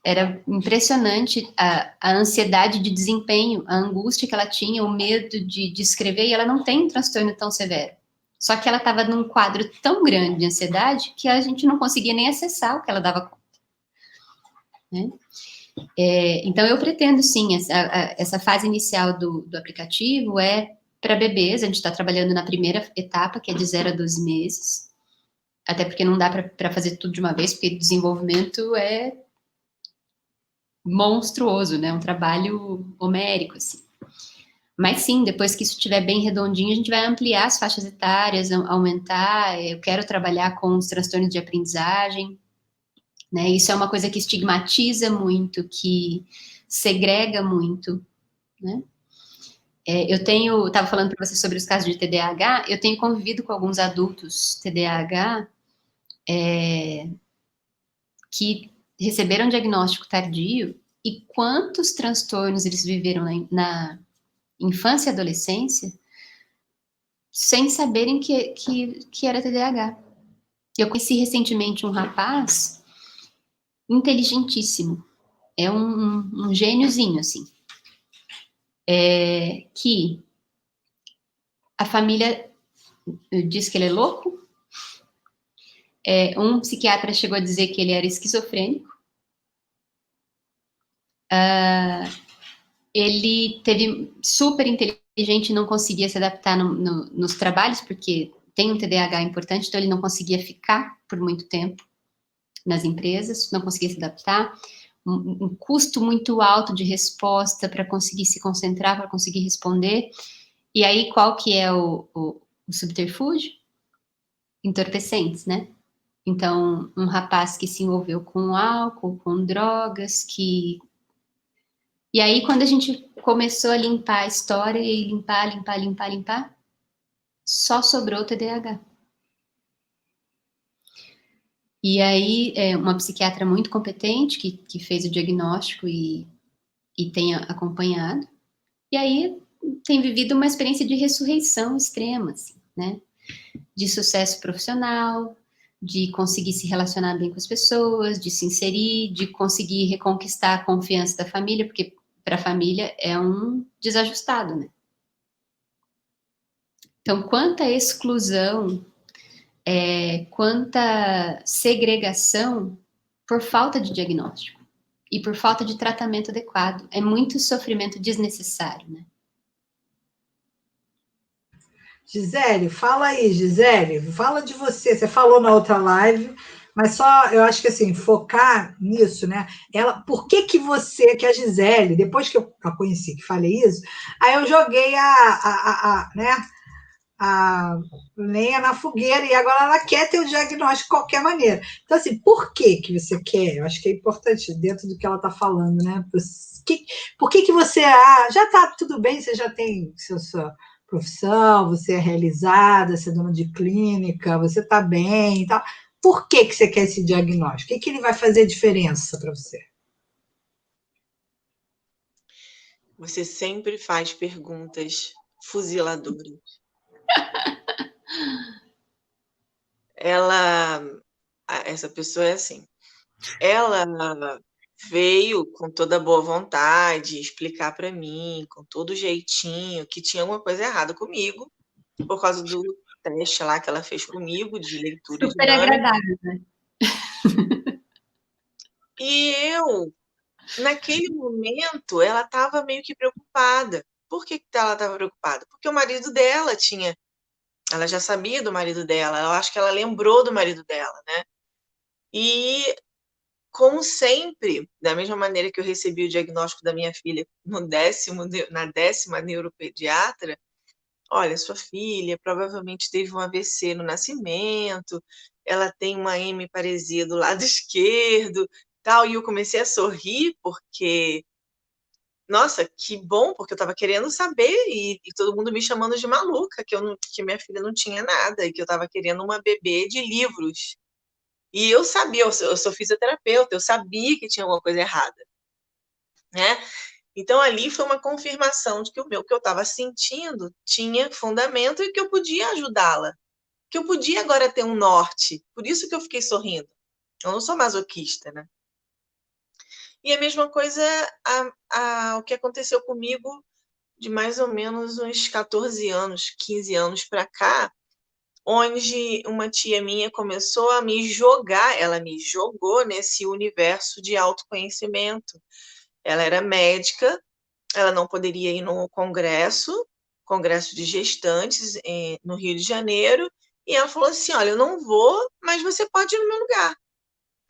era impressionante a ansiedade de desempenho, a angústia que ela tinha, o medo de escrever, e ela não tem um transtorno tão severo. Só que ela estava num quadro tão grande de ansiedade que a gente não conseguia nem acessar o que ela dava conta. Né? Então, eu pretendo, sim, essa fase inicial do aplicativo para bebês, a gente está trabalhando na primeira etapa, que é de 0 a 12 meses, até porque não dá para fazer tudo de uma vez, porque o desenvolvimento é monstruoso, né? Um trabalho homérico, assim. Mas sim, depois que isso estiver bem redondinho, a gente vai ampliar as faixas etárias, aumentar. Eu quero trabalhar com os transtornos de aprendizagem, né? Isso é uma coisa que estigmatiza muito, que segrega muito, né? Eu estava falando para você sobre os casos de TDAH, eu tenho convivido com alguns adultos TDAH que receberam diagnóstico tardio e quantos transtornos eles viveram na infância e adolescência sem saberem que era TDAH. Eu conheci recentemente um rapaz inteligentíssimo, um gêniozinho, assim, que a família diz que ele é louco, um psiquiatra chegou a dizer que ele era esquizofrênico, ele teve super inteligente, não conseguia se adaptar nos trabalhos, porque tem um TDAH importante, então ele não conseguia ficar por muito tempo nas empresas, não conseguia se adaptar, um custo muito alto de resposta para conseguir se concentrar, para conseguir responder. E aí, qual que é o subterfúgio? entorpecentes, né? Então, um rapaz que se envolveu com álcool, com drogas, que... E aí, quando a gente começou a limpar a história e limpar, só sobrou o TDAH. E aí, uma psiquiatra muito competente que fez o diagnóstico e tem acompanhado. E aí, tem vivido uma experiência de ressurreição extrema, assim, né? De sucesso profissional, de conseguir se relacionar bem com as pessoas, de se inserir, de conseguir reconquistar a confiança da família, porque para a família é um desajustado, né? Então, quanta exclusão, quanta segregação por falta de diagnóstico e por falta de tratamento adequado. É muito sofrimento desnecessário, né? Gisele, fala aí, Gisele, fala de você. Você falou na outra live, mas só eu acho que assim, focar nisso, né? Ela, por que que você, que a Gisele, depois que eu a conheci, que falei isso, aí eu joguei né, a lenha na fogueira e agora ela quer ter o diagnóstico de qualquer maneira. Então, assim, por que que você quer? Eu acho que é importante dentro do que ela está falando, né? Por que que você, já está tudo bem, você já tem sua profissão, você é realizada, você é dona de clínica, você está bem e tal. Por que que você quer esse diagnóstico? O que que ele vai fazer diferença para você? Você sempre faz perguntas fuziladoras. Essa pessoa é assim. Ela veio com toda boa vontade explicar para mim, com todo jeitinho, que tinha alguma coisa errada comigo, por causa do teste lá que ela fez comigo, de leitura Super dinâmica. agradável, né? E eu, naquele momento, ela estava meio que preocupada. Por que ela estava preocupada? Porque o marido dela tinha. Ela já sabia do marido dela, eu acho que ela lembrou do marido dela, né? E, como sempre, da mesma maneira que eu recebi o diagnóstico da minha filha na 10ª neuropediatra, olha, sua filha provavelmente teve um AVC no nascimento, ela tem uma hemiparesia do lado esquerdo, tal, e eu comecei a sorrir porque, nossa, que bom, porque eu estava querendo saber e todo mundo me chamando de maluca, que minha filha não tinha nada e que eu estava querendo uma bebê de livros. E eu sabia, eu sou fisioterapeuta, eu sabia que tinha alguma coisa errada, né? Então ali foi uma confirmação de que o que eu estava sentindo tinha fundamento e que eu podia ajudá-la, que eu podia agora ter um norte. Por isso que eu fiquei sorrindo. Eu não sou masoquista, né? E a mesma coisa o que aconteceu comigo de mais ou menos uns 14 anos, 15 anos para cá, onde uma tia minha começou a me jogar, ela me jogou nesse universo de autoconhecimento. Ela era médica, ela não poderia ir no congresso de gestantes no Rio de Janeiro, e ela falou assim, olha, eu não vou, mas você pode ir no meu lugar.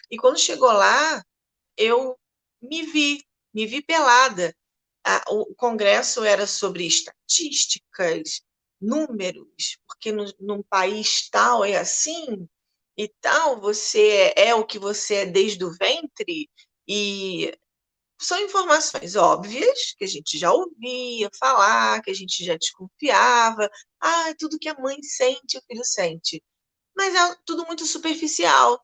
E quando chegou lá, eu me vi pelada. O congresso era sobre estatísticas, números, porque num país tal é assim e tal, você é o que você é desde o ventre, e são informações óbvias que a gente já ouvia falar, que a gente já desconfiava. Tudo que a mãe sente, o filho sente. Mas é tudo muito superficial.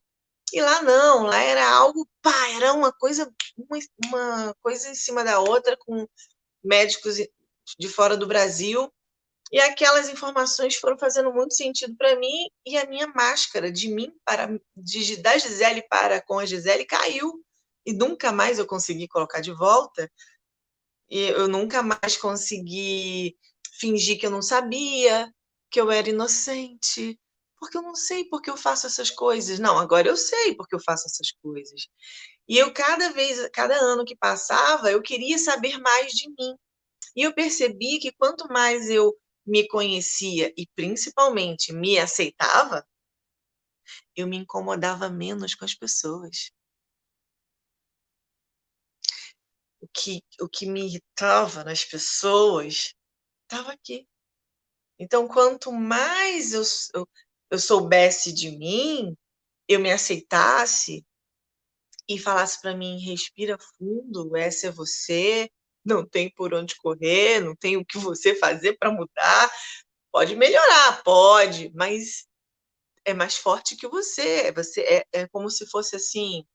E lá não, lá era algo, era uma coisa em cima da outra, com médicos de fora do Brasil, e aquelas informações foram fazendo muito sentido para mim, e a minha máscara da Gisele para com a Gisele caiu, e nunca mais eu consegui colocar de volta, e eu nunca mais consegui fingir que eu não sabia, que eu era inocente, porque eu não sei porque eu faço essas coisas. Não, agora eu sei porque eu faço essas coisas. E eu cada ano que passava, eu queria saber mais de mim. E eu percebi que quanto mais eu me conhecia e principalmente me aceitava, eu me incomodava menos com as pessoas. O que me irritava nas pessoas estava aqui. Então, quanto mais eu soubesse de mim, eu me aceitasse e falasse para mim, respira fundo, essa é você, não tem por onde correr, não tem o que você fazer para mudar, pode melhorar, pode, mas é mais forte que você, é como se fosse assim,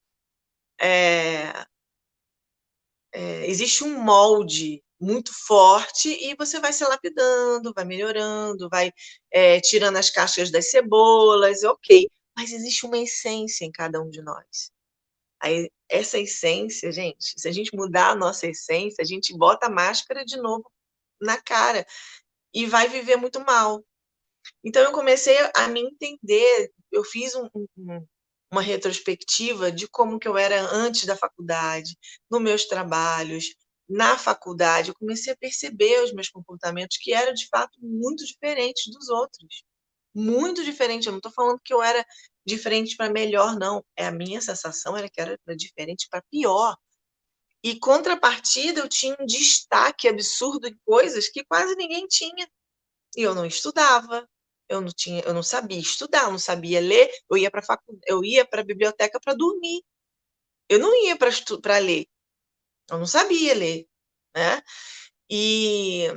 existe um molde muito forte e você vai se lapidando, vai melhorando, vai tirando as cascas das cebolas, ok, mas existe uma essência em cada um de nós. Aí, essa essência, gente, se a gente mudar a nossa essência, a gente bota a máscara de novo na cara e vai viver muito mal. Então, eu comecei a me entender, eu fiz uma retrospectiva de como que eu era antes da faculdade, nos meus trabalhos, na faculdade, eu comecei a perceber os meus comportamentos que eram, de fato, muito diferentes dos outros. Muito diferente. Eu não estou falando que eu era diferente para melhor, não. A minha sensação era que era diferente para pior. E, contrapartida, eu tinha um destaque absurdo em coisas que quase ninguém tinha. E eu não estudava, eu não sabia estudar, eu não sabia ler, eu ia para a biblioteca para dormir. Eu não ia para ler. Eu não sabia ler, né? E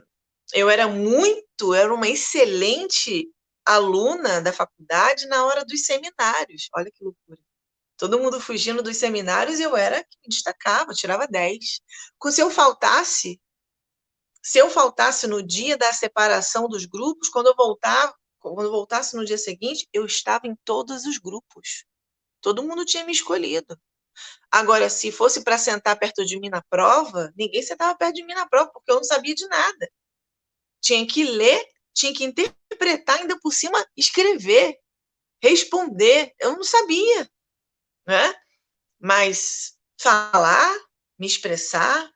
eu era uma excelente aluna da faculdade na hora dos seminários. Olha que loucura. Todo mundo fugindo dos seminários e eu era que me destacava, eu tirava 10. Se eu faltasse no dia da separação dos grupos, quando eu voltasse no dia seguinte, eu estava em todos os grupos. Todo mundo tinha me escolhido. Agora, se fosse para sentar perto de mim na prova, ninguém sentava perto de mim na prova, porque eu não sabia de nada. Tinha que ler, tinha que interpretar, ainda por cima escrever, responder. Eu não sabia, né? Mas falar, me expressar,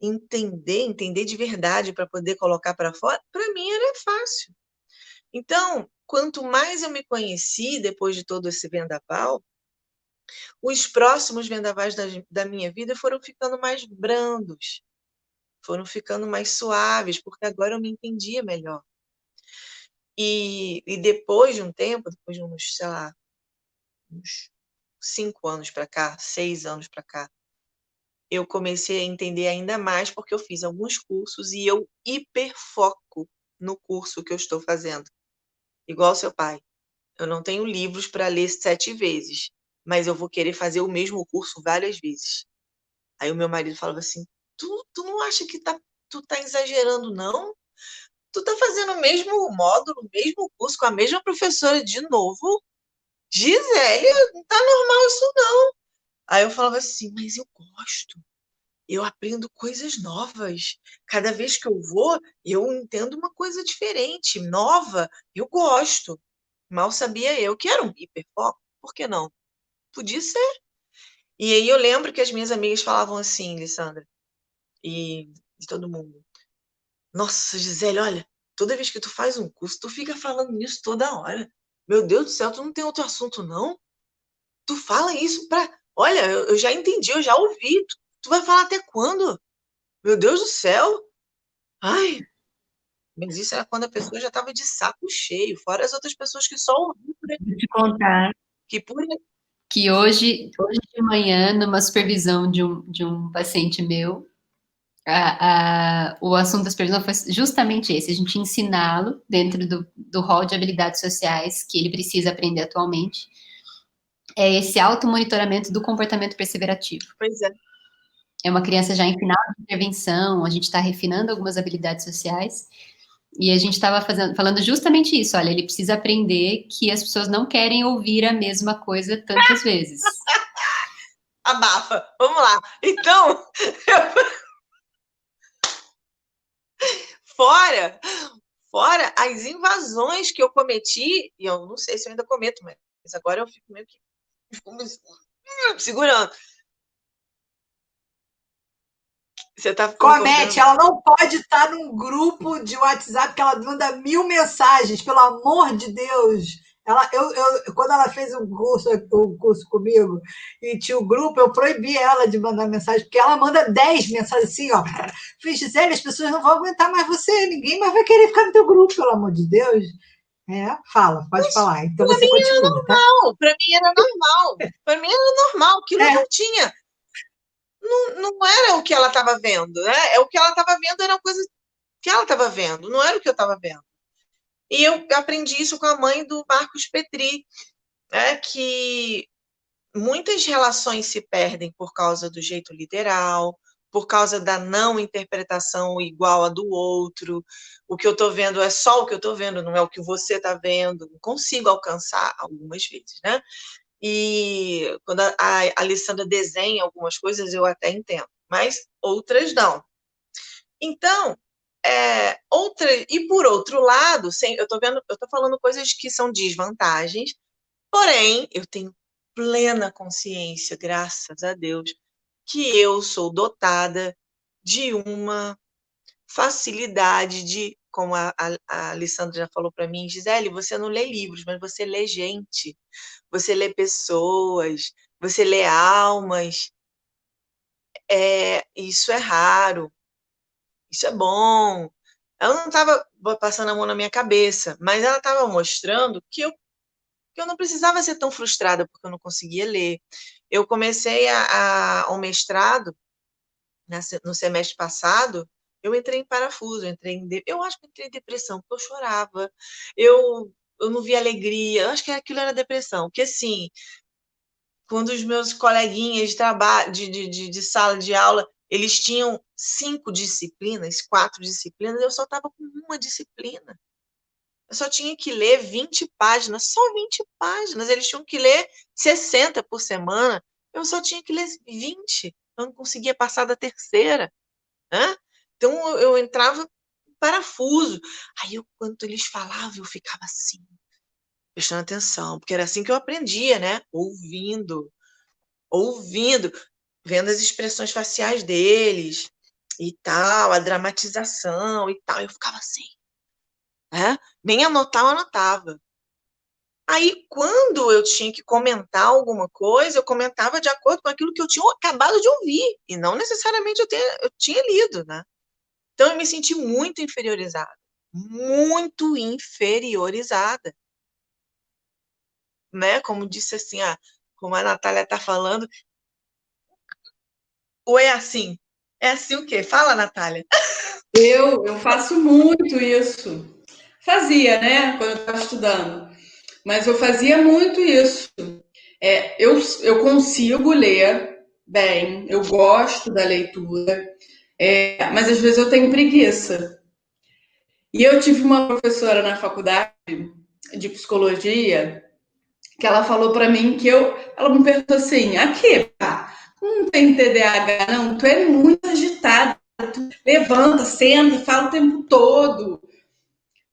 entender de verdade para poder colocar para fora, para mim era fácil. Então, quanto mais eu me conheci depois de todo esse vendaval, os próximos vendavais da minha vida foram ficando mais brandos, foram ficando mais suaves, porque agora eu me entendia melhor. E depois de um tempo, depois de uns, sei lá, uns 5 anos para cá, 6 anos para cá, eu comecei a entender ainda mais porque eu fiz alguns cursos e eu hiperfoco no curso que eu estou fazendo. Igual seu pai. Eu não tenho livros para ler 7 vezes, mas eu vou querer fazer o mesmo curso várias vezes. Aí o meu marido falava assim, tu não acha que tu tá exagerando, não? Tu tá fazendo o mesmo módulo, o mesmo curso, com a mesma professora de novo? Gisele, não tá normal isso, não. Aí eu falava assim, mas eu gosto. Eu aprendo coisas novas. Cada vez que eu vou, eu entendo uma coisa diferente, nova. Eu gosto. Mal sabia eu que era um hiperfoco. Por que não? Podia ser. E aí eu lembro que as minhas amigas falavam assim, Lissandra, e todo mundo. Nossa, Gisele, olha, toda vez que tu faz um curso, tu fica falando nisso toda hora. Meu Deus do céu, tu não tem outro assunto, não? Tu fala isso pra... Olha, eu já entendi, eu já ouvi. Tu vai falar até quando? Meu Deus do céu. Ai, mas isso era quando a pessoa já estava de saco cheio, fora as outras pessoas que só ouviam por aqui. Vou te contar Que por que hoje de manhã, numa supervisão de um paciente meu, o assunto da supervisão foi justamente esse, a gente ensiná-lo dentro do rol de habilidades sociais que ele precisa aprender atualmente, é esse automonitoramento do comportamento perseverativo. Pois é. É uma criança já em final de intervenção, a gente está refinando algumas habilidades sociais, e a gente estava falando justamente isso, olha, ele precisa aprender que as pessoas não querem ouvir a mesma coisa tantas vezes. Abafa. Vamos lá. Então, fora as invasões que eu cometi, e eu não sei se eu ainda cometo, mas agora eu fico meio que segurando. Você tá Comete, ela não pode estar num grupo de WhatsApp que ela manda 1000 mensagens, pelo amor de Deus. Quando ela fez um curso comigo e tinha o grupo, eu proibi ela de mandar mensagem, porque ela manda 10 mensagens assim, ó. Fiz, Gisele, as pessoas não vão aguentar mais você, ninguém mais vai querer ficar no teu grupo, pelo amor de Deus. Fala, pode falar. Então você Era continua, tá? normal, para mim era normal. Para mim era normal, aquilo não tinha. Não era o que ela estava vendo, né? O que ela estava vendo era uma coisa que ela estava vendo, não era o que eu estava vendo. E eu aprendi isso com a mãe do Marcos Petri, que muitas relações se perdem por causa do jeito literal, por causa da não interpretação igual a do outro. O que eu estou vendo é só o que eu estou vendo, não é o que você está vendo. Não consigo alcançar algumas vezes, né? E quando a Alessandra desenha algumas coisas, eu até entendo, mas outras não. Então, e por outro lado, eu estou falando coisas que são desvantagens, porém, eu tenho plena consciência, graças a Deus, que eu sou dotada de uma facilidade como a Alessandra já falou para mim, Gisele, você não lê livros, mas você lê gente, você lê pessoas, você lê almas. Isso é raro, isso é bom. Ela não estava passando a mão na minha cabeça, mas ela estava mostrando que eu não precisava ser tão frustrada porque eu não conseguia ler. Eu comecei o mestrado no semestre passado, eu entrei em parafuso, eu acho que entrei em depressão, porque eu chorava, eu não via alegria, eu acho que aquilo era depressão, porque assim, quando os meus coleguinhas de trabalho, de sala de aula, eles tinham 5 disciplinas, 4 disciplinas, eu só estava com uma disciplina. Eu só tinha que ler 20 páginas, só 20 páginas. Eles tinham que ler 60 por semana. Eu só tinha que ler 20. Eu não conseguia passar da terceira, né? Então eu entrava em parafuso. Aí, quando eles falavam, eu ficava assim, prestando atenção, porque era assim que eu aprendia, né? Ouvindo, vendo as expressões faciais deles e tal, a dramatização e tal. Eu ficava assim, né? Nem anotar, eu anotava. Aí, quando eu tinha que comentar alguma coisa, eu comentava de acordo com aquilo que eu tinha acabado de ouvir, e não necessariamente eu tinha lido, né? Então, eu me senti muito inferiorizada. Muito inferiorizada. Né? Como disse assim, como a Natália está falando, ou é assim? É assim o quê? Fala, Natália. Eu faço muito isso. Fazia, né? Quando eu estava estudando. Mas eu fazia muito isso. Eu consigo ler bem, eu gosto da leitura, mas às vezes eu tenho preguiça. E eu tive uma professora na faculdade de psicologia que ela falou para mim ela me perguntou assim, aqui, pá, não tem TDAH não, tu é muito agitada, tu levanta, senta, fala o tempo todo.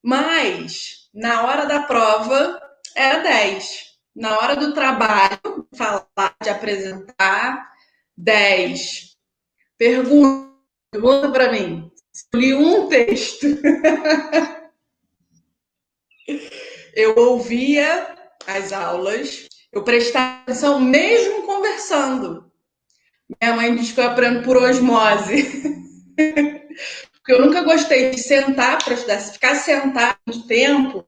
Mas na hora da prova era 10. Na hora do trabalho, falar, de apresentar, 10. Pergunta para mim. Li um texto. Eu ouvia as aulas, eu prestava atenção mesmo conversando. Minha mãe diz que eu aprendo por osmose. Porque eu nunca gostei de sentar para estudar. Se ficar sentado muito tempo,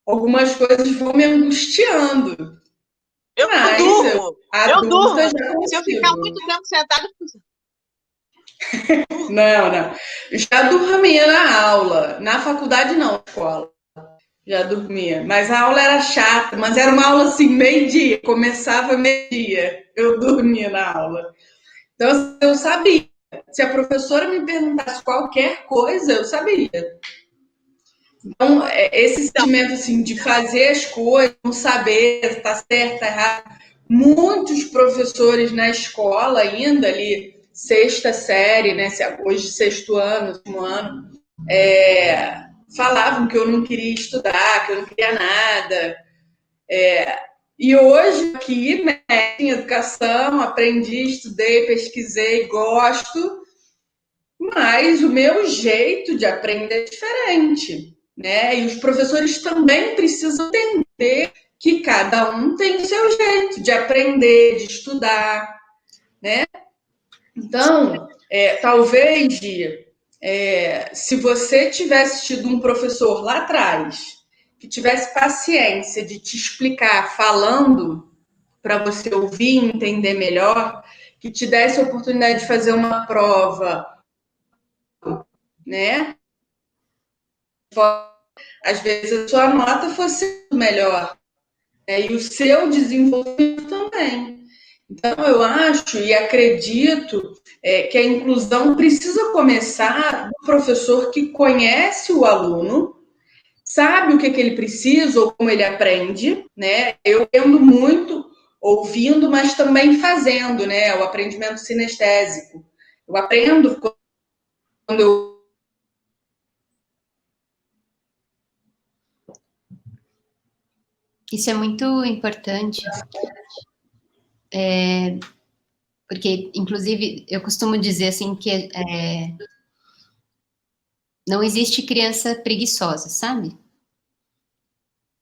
algumas coisas vão me angustiando. Eu Mas durmo. Eu durmo. Já Se eu ficar muito tempo sentada, Não. Já dormia na aula. Na faculdade, não, na escola. Já dormia. Mas a aula era chata, mas era uma aula assim, meio-dia. Começava meio-dia. Eu dormia na aula. Então, eu sabia. Se a professora me perguntasse qualquer coisa, eu sabia. Então, esse sentimento assim, de fazer as coisas, não saber se está certo, está errado. Muitos professores na escola, ainda ali, sexta série, né? Hoje, sexto ano, último ano, falavam que eu não queria estudar, que eu não queria nada. E hoje, aqui, né, em educação, aprendi, estudei, pesquisei, gosto, mas o meu jeito de aprender é diferente. Né? E os professores também precisam entender que cada um tem o seu jeito de aprender, de estudar, né? Então, talvez, se você tivesse tido um professor lá atrás que tivesse paciência de te explicar falando para você ouvir e entender melhor, que te desse a oportunidade de fazer uma prova, né? Às vezes a sua nota fosse melhor, né? E o seu desenvolvimento também. Então, eu acho e acredito que a inclusão precisa começar do professor que conhece o aluno, sabe o que ele precisa ou como ele aprende, né? Eu aprendo muito ouvindo, mas também fazendo, né? O aprendimento sinestésico. Eu aprendo quando eu... Isso é muito importante, porque, inclusive, eu costumo dizer assim que não existe criança preguiçosa, sabe?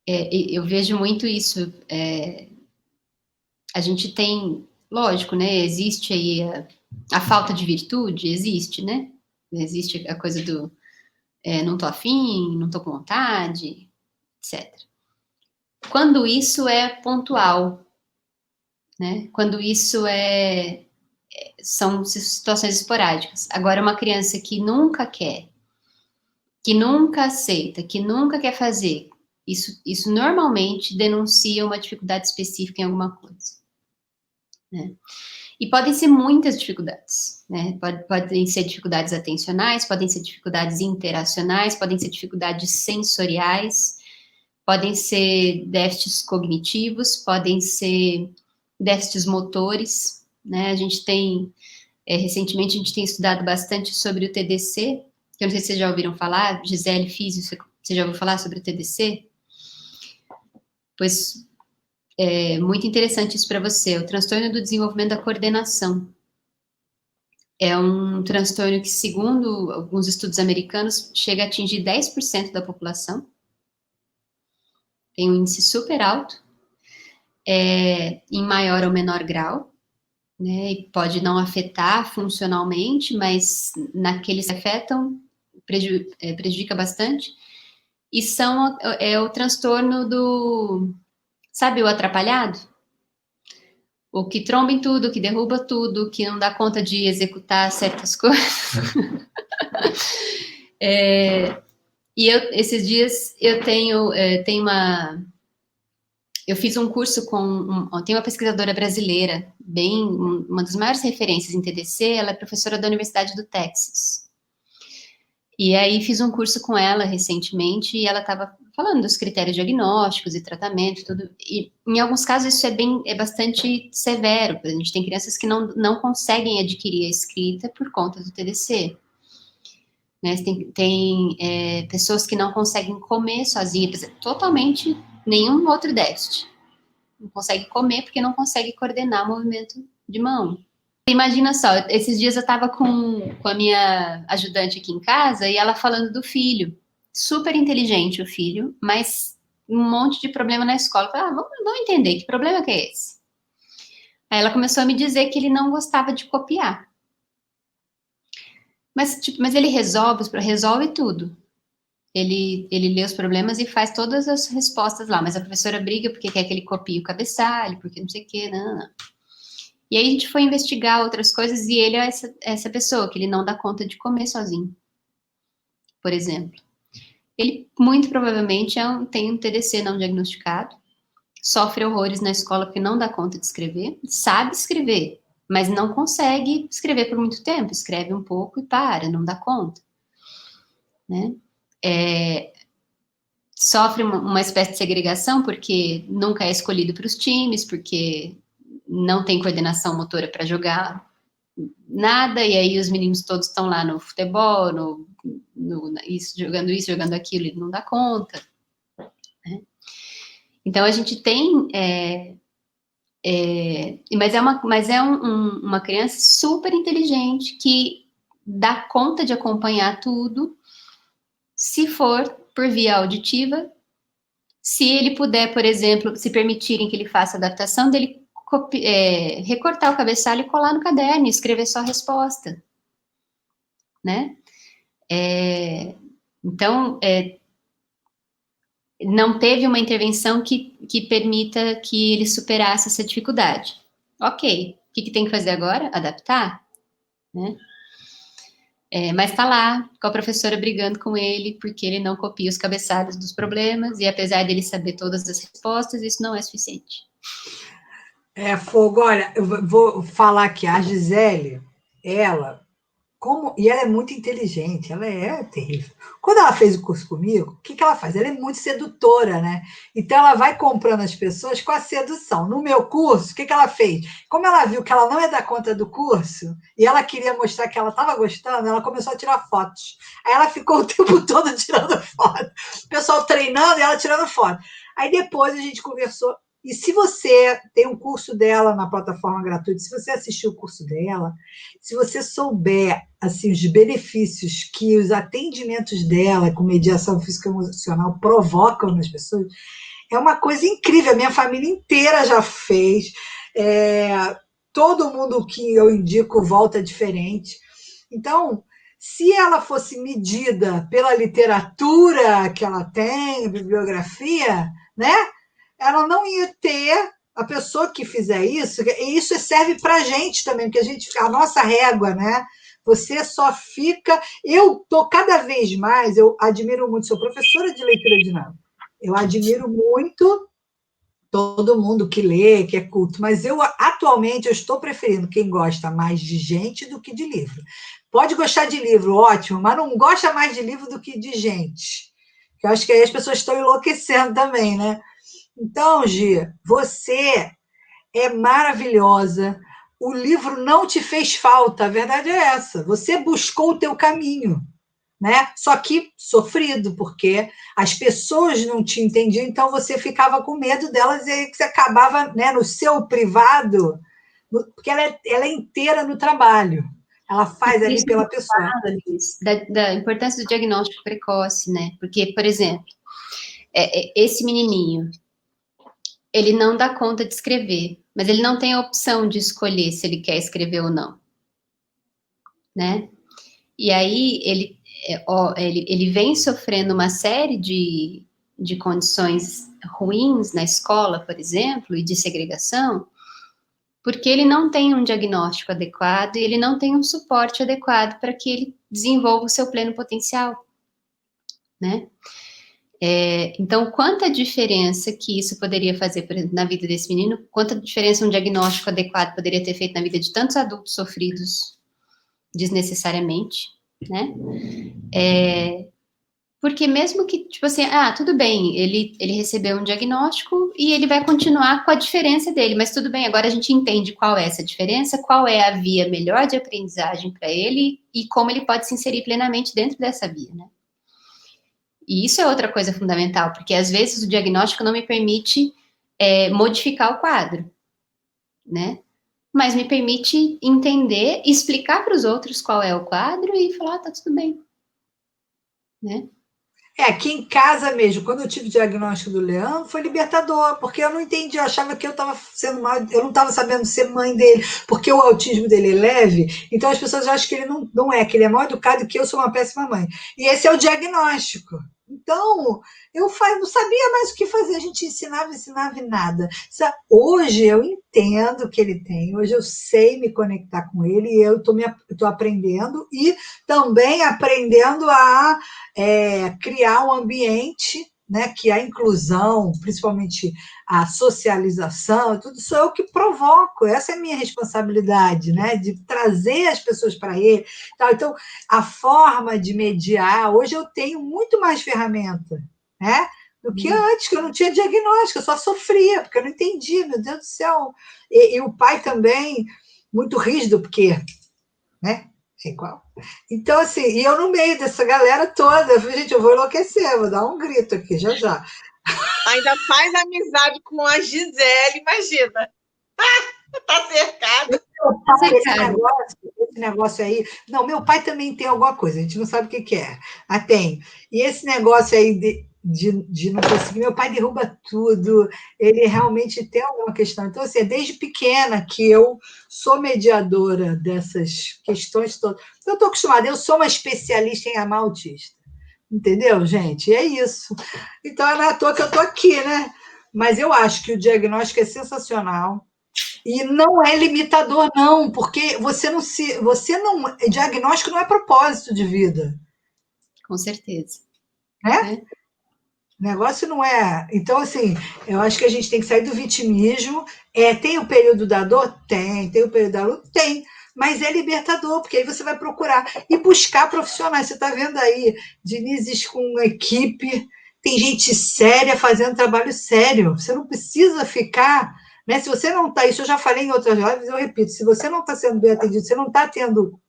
Eu vejo muito isso. A gente tem, lógico, né? Existe aí a falta de virtude, existe, né? Existe a coisa do não tô afim, não tô com vontade, etc. Quando isso é pontual, né? Quando isso são situações esporádicas. Agora, uma criança que nunca quer, que nunca aceita, que nunca quer fazer, isso normalmente denuncia uma dificuldade específica em alguma coisa, né? E podem ser muitas dificuldades, né? Podem ser dificuldades atencionais, podem ser dificuldades interacionais, podem ser dificuldades sensoriais, podem ser déficits cognitivos, podem ser déficits motores, né? A gente tem, recentemente, a gente tem estudado bastante sobre o TDC, que eu não sei se vocês já ouviram falar, Gisele Físio, você já ouviu falar sobre o TDC? Pois é muito interessante isso para você, o transtorno do desenvolvimento da coordenação. É um transtorno que, segundo alguns estudos americanos, chega a atingir 10% da população, tem um índice super alto, em maior ou menor grau, né, e pode não afetar funcionalmente, mas naqueles que afetam, prejudica bastante, e o transtorno do, sabe, o atrapalhado? O que tromba em tudo, que derruba tudo, que não dá conta de executar certas coisas. E esses dias, eu fiz um curso tem uma pesquisadora brasileira, uma das maiores referências em TDC, ela é professora da Universidade do Texas. E aí fiz um curso com ela recentemente e ela estava falando dos critérios diagnósticos e tratamento, tudo. E em alguns casos isso é bastante severo. A gente tem crianças que não conseguem adquirir a escrita por conta do TDC. Né? Tem pessoas que não conseguem comer sozinhas, totalmente nenhum outro déficit. Não consegue comer porque não consegue coordenar movimento de mão. Imagina só, esses dias eu estava com a minha ajudante aqui em casa e ela falando do filho. Super inteligente o filho, mas um monte de problema na escola. Eu falei, vamos entender, que problema que é esse? Aí ela começou a me dizer que ele não gostava de copiar. Mas ele resolve tudo. Ele lê os problemas e faz todas as respostas lá, mas a professora briga porque quer que ele copie o cabeçalho, porque não sei o quê, não. E aí a gente foi investigar outras coisas e ele é essa pessoa que ele não dá conta de comer sozinho, por exemplo. Ele muito provavelmente tem um TDC não diagnosticado, sofre horrores na escola porque não dá conta de escrever, sabe escrever, mas não consegue escrever por muito tempo, escreve um pouco e para, não dá conta, né? Sofre uma espécie de segregação porque nunca é escolhido para os times, porque não tem coordenação motora para jogar nada, e aí os meninos todos estão lá no futebol, jogando aquilo, e não dá conta. Né? Então, a gente tem... mas é uma criança super inteligente que dá conta de acompanhar tudo, se for por via auditiva, se ele puder, por exemplo, se permitirem que ele faça adaptação dele, recortar o cabeçalho e colar no caderno e escrever só a resposta, né? Então, não teve uma intervenção que permita que ele superasse essa dificuldade. Ok, o que tem que fazer agora? Adaptar, né? Mas está lá, com a professora brigando com ele, porque ele não copia os cabeçalhos dos problemas, e apesar dele saber todas as respostas, isso não é suficiente. Fogo. Olha, eu vou falar que a Gisele, e ela é muito inteligente, ela é terrível. Quando ela fez o curso comigo, o que ela faz? Ela é muito sedutora, né? Então ela vai comprando as pessoas com a sedução. No meu curso, o que ela fez? Como ela viu que ela não ia dar conta do curso, e ela queria mostrar que ela estava gostando, ela começou a tirar fotos. Aí ela ficou o tempo todo tirando foto. O pessoal treinando e ela tirando foto. Aí depois a gente conversou. E se você tem um curso dela na plataforma gratuita, se você assistiu o curso dela, se você souber assim, os benefícios que os atendimentos dela com mediação físico-emocional provocam nas pessoas, é uma coisa incrível. A minha família inteira já fez. Todo mundo que eu indico volta diferente. Então, se ela fosse medida pela literatura que ela tem, bibliografia, né? Ela não ia ter a pessoa que fizer isso, e isso serve para a gente também, porque a nossa régua, né? Você só fica. Eu estou cada vez mais, eu admiro muito, sou professora de leitura dinâmica, eu admiro muito todo mundo que lê, que é culto, mas atualmente eu estou preferindo quem gosta mais de gente do que de livro. Pode gostar de livro, ótimo, mas não gosta mais de livro do que de gente. Eu acho que aí as pessoas estão enlouquecendo também, né? Então, Gi, você é maravilhosa. O livro não te fez falta, a verdade é essa. Você buscou o teu caminho, né? Só que sofrido, porque as pessoas não te entendiam, então você ficava com medo delas e aí você acabava, né, no seu privado, porque ela é inteira no trabalho. Ela faz ali pela pessoa. Da importância do diagnóstico precoce, né? Porque, por exemplo, esse menininho, ele não dá conta de escrever, mas ele não tem a opção de escolher se ele quer escrever ou não, né? E aí ele vem sofrendo uma série de condições ruins na escola, por exemplo, e de segregação, porque ele não tem um diagnóstico adequado e ele não tem um suporte adequado para que ele desenvolva o seu pleno potencial, né? Então, quanta diferença que isso poderia fazer, por exemplo, na vida desse menino, quanta diferença um diagnóstico adequado poderia ter feito na vida de tantos adultos sofridos desnecessariamente, né? Porque mesmo que, tipo assim, tudo bem, ele recebeu um diagnóstico e ele vai continuar com a diferença dele, mas tudo bem, agora a gente entende qual é essa diferença, qual é a via melhor de aprendizagem para ele e como ele pode se inserir plenamente dentro dessa via, né? E isso é outra coisa fundamental, porque às vezes o diagnóstico não me permite modificar o quadro, né? Mas me permite entender, explicar para os outros qual é o quadro e falar, tá tudo bem, né? Aqui em casa mesmo, quando eu tive o diagnóstico do Leandro, foi libertador, porque eu não entendi, eu achava que eu estava sendo mal, eu não estava sabendo ser mãe dele, porque o autismo dele é leve, então as pessoas acham que ele não é, que ele é mal educado e que eu sou uma péssima mãe. E esse é o diagnóstico. Então, eu não sabia mais o que fazer, a gente ensinava e nada. Hoje eu entendo o que ele tem, hoje eu sei me conectar com ele e eu estou aprendendo e também aprendendo a criar um ambiente, né, que a inclusão, principalmente a socialização, tudo sou eu que provoco, essa é a minha responsabilidade, né, de trazer as pessoas para ele. Então, a forma de mediar, hoje eu tenho muito mais ferramenta, né, do que antes, que eu não tinha diagnóstico, eu só sofria, porque eu não entendia, meu Deus do céu. E o pai também, muito rígido, porque, né, é igual. Então, assim, e eu no meio dessa galera toda, eu falei, gente, eu vou enlouquecer, vou dar um grito aqui, já já. Ainda faz amizade com a Gisele, imagina. Tá cercada. Esse negócio aí. Não, meu pai também tem alguma coisa, a gente não sabe o que é. Tem. E esse negócio aí de não conseguir, meu pai derruba tudo, ele realmente tem alguma questão. Então, assim, é desde pequena que eu sou mediadora dessas questões todas. Eu estou acostumada, eu sou uma especialista em amar autista. Entendeu, gente? É isso. Então, não é à toa que eu estou aqui, né? Mas eu acho que o diagnóstico é sensacional e não é limitador, não, porque diagnóstico não é propósito de vida, Com certeza. né? Né? O negócio não é. Então, assim, eu acho que a gente tem que sair do vitimismo. Tem o período da dor? Tem o período da luta? Tem. Mas é libertador, porque aí você vai procurar e buscar profissionais. Você está vendo aí, Diniz com equipe, tem gente séria fazendo trabalho sério. Você não precisa ficar. Né? Se você não está, isso eu já falei em outras lives, eu repito, se você não está sendo bem atendido, você não está tendo,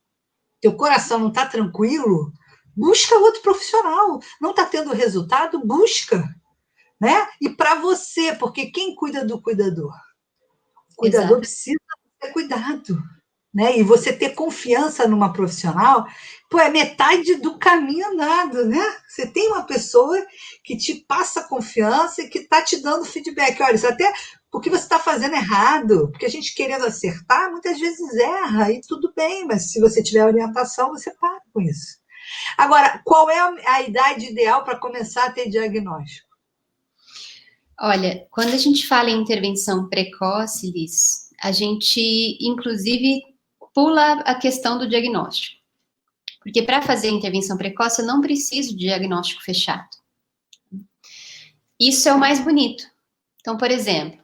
teu coração não está tranquilo, busca outro profissional. Não está tendo resultado, busca. Né? E para você, porque quem cuida do cuidador? O cuidador Exato. precisa ser cuidado. Né? E você ter confiança numa profissional, pô, é metade do caminho andado, né? Você tem uma pessoa que te passa confiança e que está te dando feedback. Olha, isso até porque você está fazendo errado, porque a gente querendo acertar, muitas vezes erra, e tudo bem, mas se você tiver orientação, você para com isso. Agora, qual é a idade ideal para começar a ter diagnóstico? Olha, quando a gente fala em intervenção precoce, Liz, a gente, inclusive, pula a questão do diagnóstico. Porque para fazer intervenção precoce, eu não preciso de diagnóstico fechado. Isso é o mais bonito. Então, por exemplo,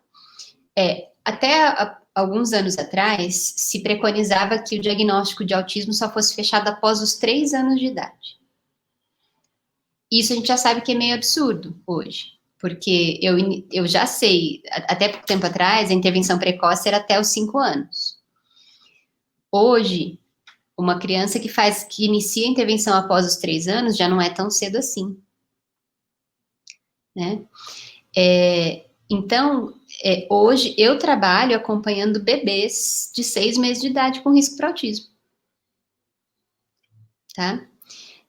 até alguns anos atrás, se preconizava que o diagnóstico de autismo só fosse fechado após os 3 anos de idade. Isso a gente já sabe que é meio absurdo hoje. Porque eu já sei, até pouco tempo atrás, a intervenção precoce era até os 5 anos. Hoje, uma criança que inicia a intervenção após os 3 anos já não é tão cedo assim. Né? Então, hoje eu trabalho acompanhando bebês de 6 meses de idade com risco para autismo. Tá?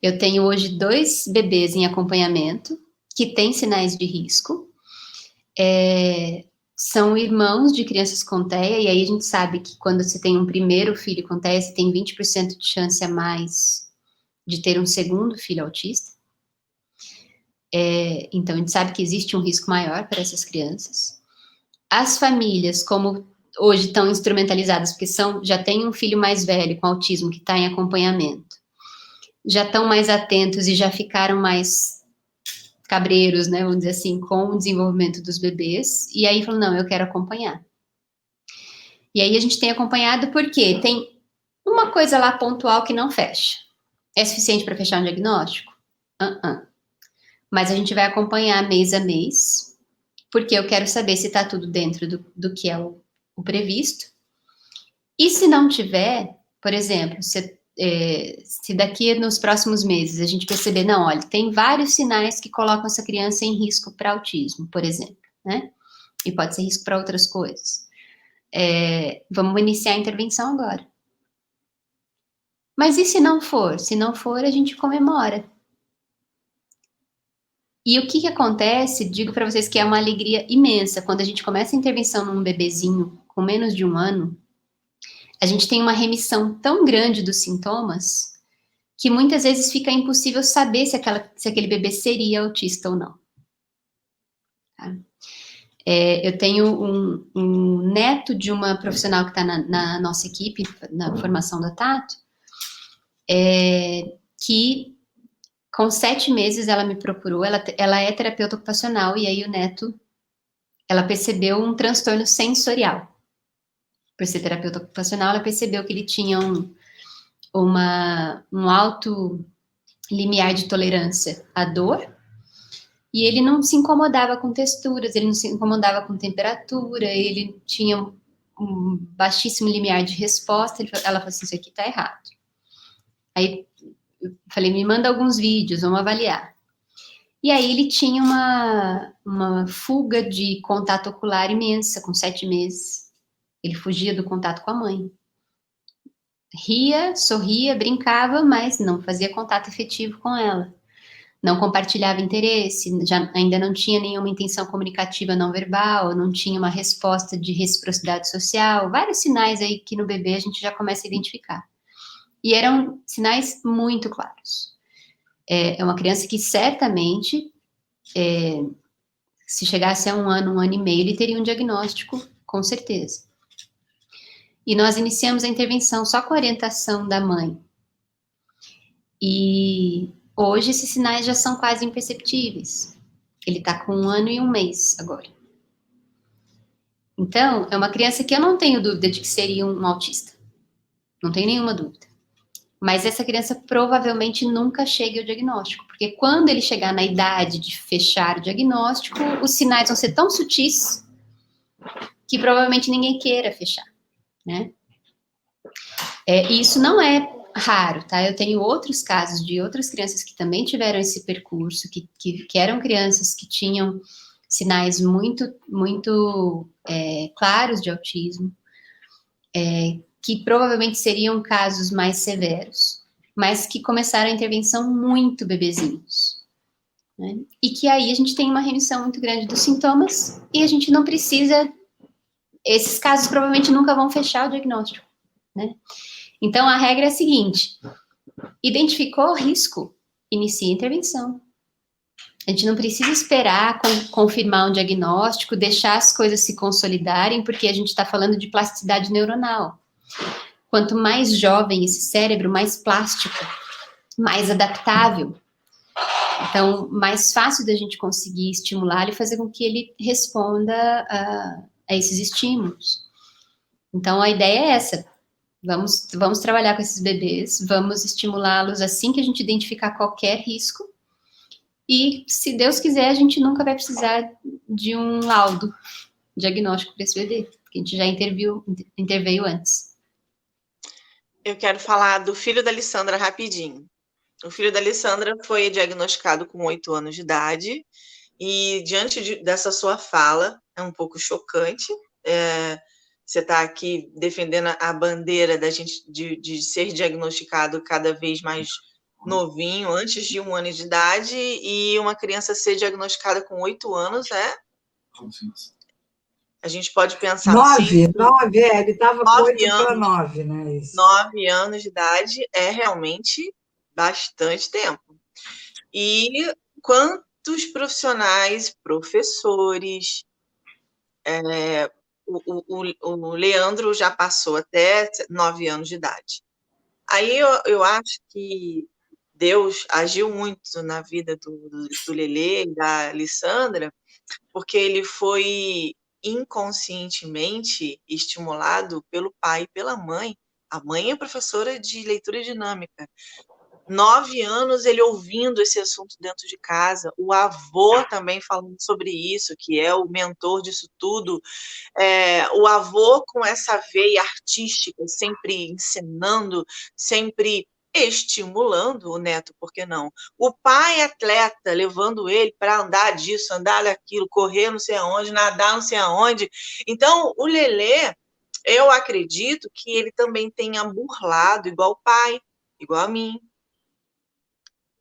Eu tenho hoje 2 bebês em acompanhamento que têm sinais de risco. São irmãos de crianças com TEA, e aí a gente sabe que quando você tem um primeiro filho com TEA, você tem 20% de chance a mais de ter um segundo filho autista. Então, a gente sabe que existe um risco maior para essas crianças. As famílias, como hoje estão instrumentalizadas, porque já tem um filho mais velho com autismo que está em acompanhamento, já estão mais atentos e já ficaram mais cabreiros, né, vamos dizer assim, com o desenvolvimento dos bebês, e aí falam, não, eu quero acompanhar. E aí a gente tem acompanhado porque tem uma coisa lá pontual que não fecha. É suficiente para fechar um diagnóstico? Mas a gente vai acompanhar mês a mês, porque eu quero saber se está tudo dentro do que é o previsto. E se não tiver, por exemplo, se daqui nos próximos meses a gente perceber, não, olha, tem vários sinais que colocam essa criança em risco para autismo, por exemplo, né? E pode ser risco para outras coisas. Vamos iniciar a intervenção agora. Mas e se não for? Se não for, a gente comemora. E o que acontece, digo para vocês que é uma alegria imensa, quando a gente começa a intervenção num bebezinho com menos de 1 ano, a gente tem uma remissão tão grande dos sintomas que muitas vezes fica impossível saber se aquele bebê seria autista ou não. Tá? Eu tenho um neto de uma profissional que está na nossa equipe, na formação da Tato, que com 7 meses ela me procurou, ela é terapeuta ocupacional, e aí o neto, ela percebeu um transtorno sensorial. Por ser terapeuta ocupacional, ela percebeu que ele tinha um alto limiar de tolerância à dor, e ele não se incomodava com texturas, ele não se incomodava com temperatura, ele tinha um baixíssimo limiar de resposta. Ela falou assim, isso aqui tá errado. Aí eu falei, me manda alguns vídeos, vamos avaliar. E aí ele tinha uma fuga de contato ocular imensa, com 7 meses. Ele fugia do contato com a mãe. Ria, sorria, brincava, mas não fazia contato efetivo com ela. Não compartilhava interesse, ainda não tinha nenhuma intenção comunicativa não verbal, não tinha uma resposta de reciprocidade social, vários sinais aí que no bebê a gente já começa a identificar. E eram sinais muito claros. é uma criança que certamente, se chegasse a 1 ano e meio, ele teria um diagnóstico, com certeza. E nós iniciamos a intervenção só com a orientação da mãe. E hoje esses sinais já são quase imperceptíveis. Ele está com 1 ano e 1 mês agora. Então, é uma criança que eu não tenho dúvida de que seria um autista. Não tenho nenhuma dúvida. Mas essa criança provavelmente nunca chegue ao diagnóstico, porque quando ele chegar na idade de fechar o diagnóstico, os sinais vão ser tão sutis que provavelmente ninguém queira fechar, né? E isso não é raro, tá? Eu tenho outros casos de outras crianças que também tiveram esse percurso, que eram crianças que tinham sinais muito claros de autismo, que provavelmente seriam casos mais severos, mas que começaram a intervenção muito bebezinhos, né? E que aí a gente tem uma remissão muito grande dos sintomas e a gente não precisa, esses casos provavelmente nunca vão fechar o diagnóstico, né? Então a regra é a seguinte: identificou o risco, inicia a intervenção. A gente não precisa esperar confirmar um diagnóstico, deixar as coisas se consolidarem, porque a gente está falando de plasticidade neuronal. Quanto mais jovem esse cérebro, mais plástico, mais adaptável. Então, mais fácil da gente conseguir estimular e fazer com que ele responda a esses estímulos. Então, a ideia é essa. Vamos trabalhar com esses bebês, vamos estimulá-los assim que a gente identificar qualquer risco. E, se Deus quiser, a gente nunca vai precisar de um laudo diagnóstico para esse bebê, porque a gente já interveio antes. Eu quero falar do filho da Alessandra rapidinho. O filho da Alessandra foi diagnosticado com 8 anos de idade e, diante dessa sua fala, é um pouco chocante. Você está aqui defendendo a bandeira da gente de ser diagnosticado cada vez mais novinho, antes de 1 ano de idade, e uma criança ser diagnosticada com 8 anos a gente pode pensar 9, ele estava com 8 para 9, né? Isso. 9 anos de idade é realmente bastante tempo. E quantos profissionais, professores, o Leandro já passou até 9 anos de idade. Aí eu acho que Deus agiu muito na vida do Lelê e da Alessandra, porque ele foi inconscientemente estimulado pelo pai e pela mãe. A mãe é professora de leitura dinâmica. 9 anos ele ouvindo esse assunto dentro de casa, o avô também falando sobre isso, que é o mentor disso tudo, o avô com essa veia artística, sempre ensinando, sempre estimulando o neto, por que não? O pai atleta, levando ele para andar disso, andar daquilo, correr não sei aonde, nadar não sei aonde. Então, o Lelê, eu acredito que ele também tenha burlado, igual o pai, igual a mim,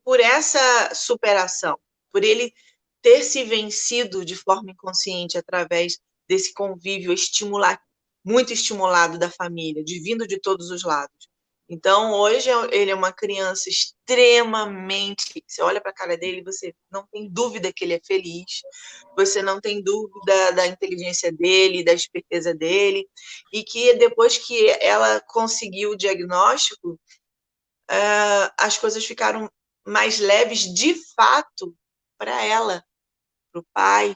por essa superação, por ele ter se vencido de forma inconsciente através desse convívio muito estimulado da família, vindo de todos os lados. Então, hoje ele é uma criança extremamente... Você olha para a cara dele, você não tem dúvida que ele é feliz, você não tem dúvida da inteligência dele, da esperteza dele, e que depois que ela conseguiu o diagnóstico, as coisas ficaram mais leves de fato para ela, para o pai,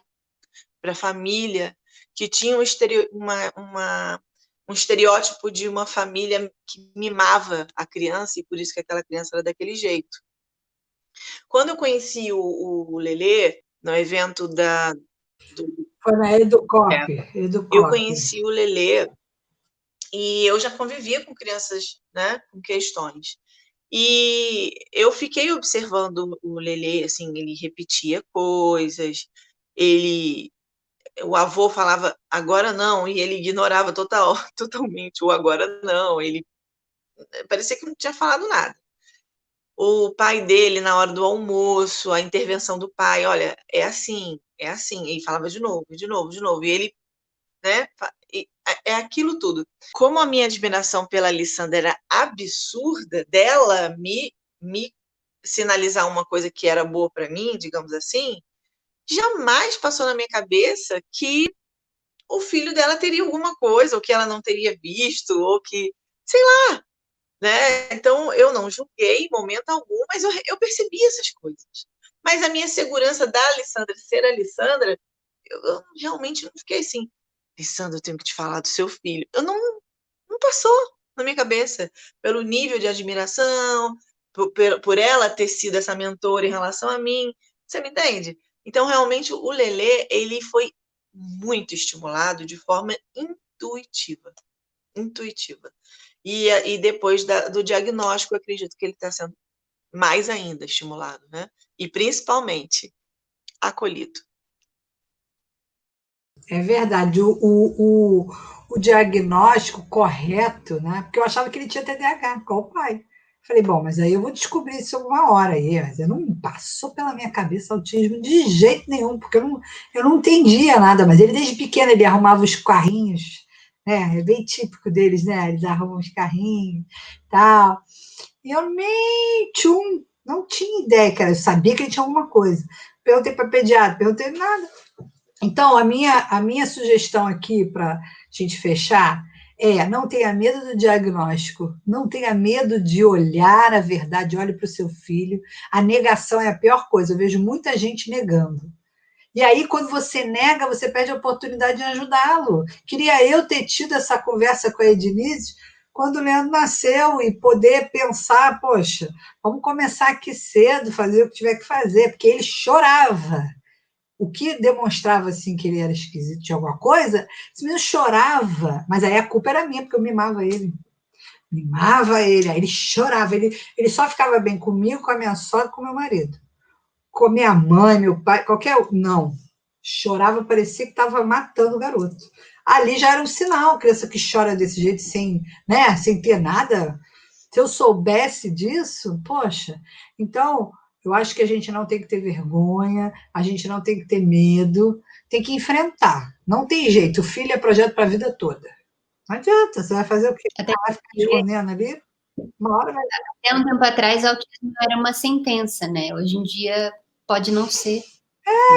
para a família, que tinha um estereótipo de uma família que mimava a criança, e por isso que aquela criança era daquele jeito. Quando eu conheci o Lelê, no evento Foi na Educop. Eu conheci o Lelê e eu já convivia com crianças, né, com questões. E eu fiquei observando o Lelê, assim, ele repetia coisas, o avô falava agora não, e ele ignorava totalmente o agora não, ele parecia que não tinha falado nada. O pai dele, na hora do almoço, a intervenção do pai, olha, é assim, e falava de novo, e ele, né, é aquilo tudo. Como a minha admiração pela Alessandra era absurda, dela me sinalizar uma coisa que era boa para mim, digamos assim, jamais passou na minha cabeça que o filho dela teria alguma coisa, ou que ela não teria visto, ou que, sei lá, né? Então, eu não julguei em momento algum, mas eu percebi essas coisas. Mas a minha segurança da Alessandra ser a Alessandra, eu realmente não fiquei assim, Alessandra, eu tenho que te falar do seu filho. Não passou na minha cabeça, pelo nível de admiração, por ela ter sido essa mentora em relação a mim, você me entende? Então, realmente, o Lelê, ele foi muito estimulado de forma intuitiva, intuitiva. E depois do diagnóstico, eu acredito que ele está sendo mais ainda estimulado, né? E principalmente acolhido. É verdade. O diagnóstico correto, né? Porque eu achava que ele tinha TDAH, igual o pai. Falei, bom, mas aí eu vou descobrir isso uma hora aí. Mas eu não passou pela minha cabeça autismo de jeito nenhum, porque eu não entendia nada. Mas ele, desde pequeno, ele arrumava os carrinhos, né? É bem típico deles, né? Eles arrumam os carrinhos e tal. E eu nem não tinha ideia, cara. Eu sabia que ele tinha alguma coisa. Perguntei para pediatra, perguntei nada. Então, a minha sugestão aqui para a gente fechar é: não tenha medo do diagnóstico, não tenha medo de olhar a verdade, olhe para o seu filho. A negação é a pior coisa, eu vejo muita gente negando. E aí, quando você nega, você perde a oportunidade de ajudá-lo. Queria eu ter tido essa conversa com a Ednise quando o Leandro nasceu e poder pensar, poxa, vamos começar aqui cedo, fazer o que tiver que fazer, porque ele chorava. O que demonstrava assim que ele era esquisito de alguma coisa, esse menino chorava, mas aí a culpa era minha, porque eu mimava ele. Mimava ele, aí ele chorava, ele só ficava bem comigo, com a minha sogra, com o meu marido. Com a minha mãe, meu pai, qualquer um. Não. Chorava, parecia que estava matando o garoto. Ali já era um sinal, criança que chora desse jeito, sem, né, sem ter nada. Se eu soubesse disso, poxa, então eu acho que a gente não tem que ter vergonha, a gente não tem que ter medo, tem que enfrentar. Não tem jeito, o filho é projeto para a vida toda. Não adianta, você vai fazer o quê? Até Vai ficar porque, escondendo ali? Uma hora vai. até um tempo atrás, o autismo era uma sentença, né? Hoje em dia pode não ser,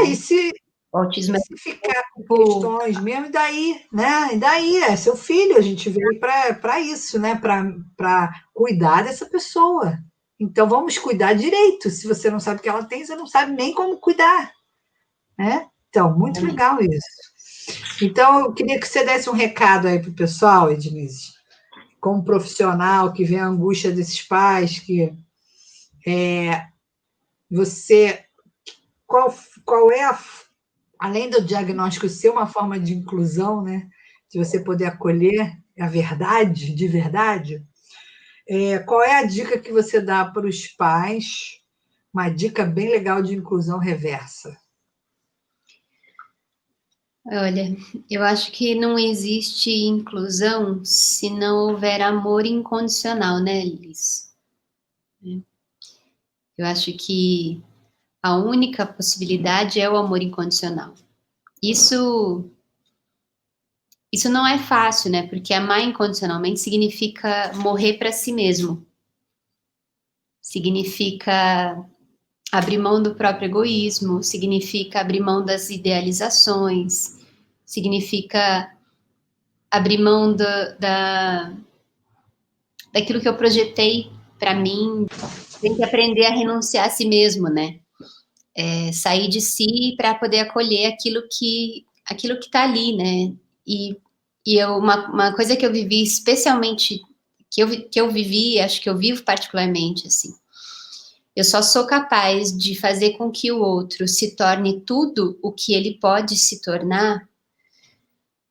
E né? se, O autismo é ficar com tipo, questões mesmo, e daí, né? E daí, é seu filho, a gente veio para isso, né? Para cuidar dessa pessoa. Então vamos cuidar direito. Se você não sabe o que ela tem, você não sabe nem como cuidar, né? Então, muito legal isso. Então, eu queria que você desse um recado aí para o pessoal, Ednise, como profissional que vê a angústia desses pais, que você. Qual é além do diagnóstico ser uma forma de inclusão, né? De você poder acolher a verdade, de verdade, qual é a dica que você dá para os pais? Uma dica bem legal de inclusão reversa. olha, eu acho que não existe inclusão se não houver amor incondicional, né, Liz? Eu acho que a única possibilidade é o amor incondicional. Isso não é fácil, né? Porque amar incondicionalmente significa morrer para si mesmo. Significa abrir mão do próprio egoísmo, significa abrir mão das idealizações, significa abrir mão daquilo que eu projetei para mim. Tem que aprender a renunciar a si mesmo, né? Sair de si para poder acolher aquilo que está ali, né? Uma coisa que eu vivi especialmente, que eu vivi, acho que eu vivo particularmente, assim, eu só sou capaz de fazer com que o outro se torne tudo o que ele pode se tornar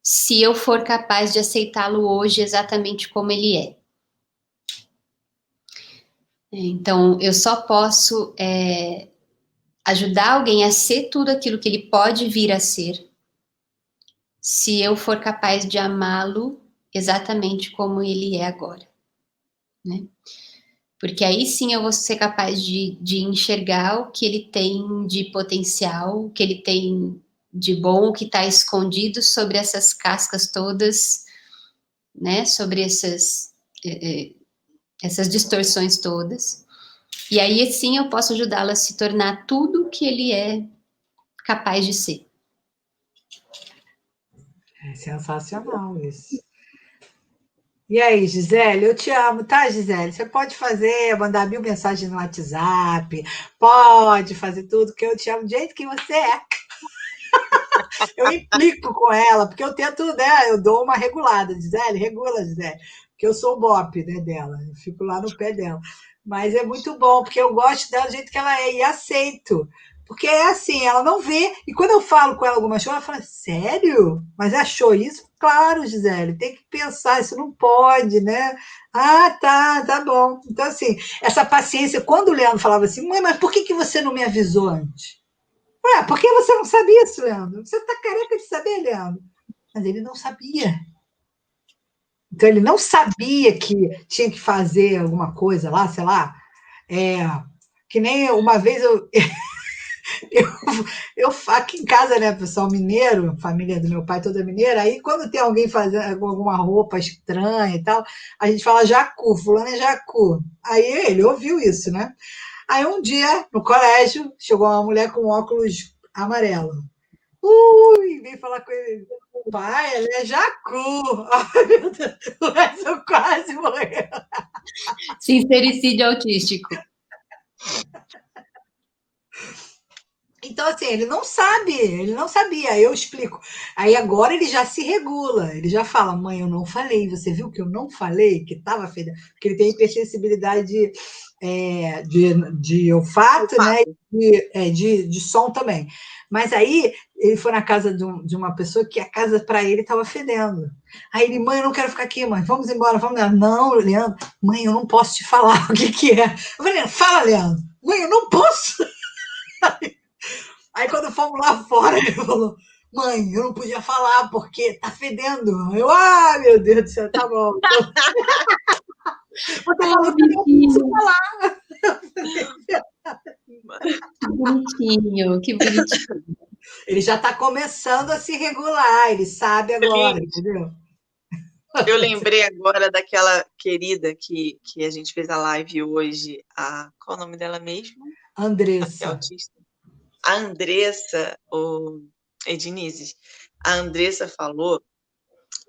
se eu for capaz de aceitá-lo hoje exatamente como ele é. Então, eu só posso ajudar alguém a ser tudo aquilo que ele pode vir a ser se eu for capaz de amá-lo exatamente como ele é agora, né? Porque aí sim eu vou ser capaz de enxergar o que ele tem de potencial, o que ele tem de bom, o que está escondido sobre essas cascas todas, né? Sobre essas distorções todas. E aí, sim, eu posso ajudá-la a se tornar tudo que ele é capaz de ser. É sensacional isso. E aí, Gisele, eu te amo, tá, Gisele? Você pode fazer, mandar 1000 mensagens no WhatsApp, pode fazer tudo, que eu te amo do jeito que você é. Eu implico com ela, porque eu tento, né? Eu dou uma regulada, Gisele, regula, Gisele, porque eu sou o bope, né, dela, eu fico lá no pé dela. Mas é muito bom, porque eu gosto dela do jeito que ela é e aceito. Porque é assim, ela não vê. E quando eu falo com ela algumas coisas, ela fala: sério? Mas achou isso? Claro, Gisele, tem que pensar, isso não pode, né? Ah, tá bom. Então, assim, essa paciência, quando o Leandro falava assim, mãe, mas por que você não me avisou antes? Ué, por que você não sabia isso, Leandro? Você está careca de saber, Leandro. Mas ele não sabia. Então, ele não sabia que tinha que fazer alguma coisa lá, sei lá. Que nem uma vez eu, eu aqui em casa, né, pessoal mineiro, família do meu pai toda mineira, aí quando tem alguém fazendo alguma roupa estranha e tal, a gente fala jacu, fulano é jacu. Aí ele ouviu isso, né? Aí um dia, no colégio, chegou uma mulher com óculos amarelo. Vem falar com ele. Pai, ele é jacu. Ai, meu Deus, mas eu quase morri. Sincericídio autístico. Então, assim, ele não sabia, eu explico. Aí agora ele já se regula, ele já fala, mãe, eu não falei, você viu que eu não falei, que estava feita, porque ele tem hipersensibilidade de olfato, né? De som também. Mas aí ele foi na casa de uma pessoa que a casa para ele estava fedendo. Aí ele, mãe, eu não quero ficar aqui, mãe, vamos embora, vamos embora. Não, Leandro, mãe, eu não posso te falar o que é. Eu falei, fala, Leandro, mãe, eu não posso. Aí quando fomos lá fora, ele falou, mãe, eu não podia falar porque tá fedendo. Eu, meu Deus do céu, tá bom. Você falou que eu não posso falar. Que bonitinho, que bonitinho. Ele já tá começando a se regular, ele sabe agora, entendeu? Eu lembrei agora daquela querida que a gente fez a live hoje. Qual é o nome dela mesmo? Andressa. A autista. A Andressa, Ednizes, a Andressa falou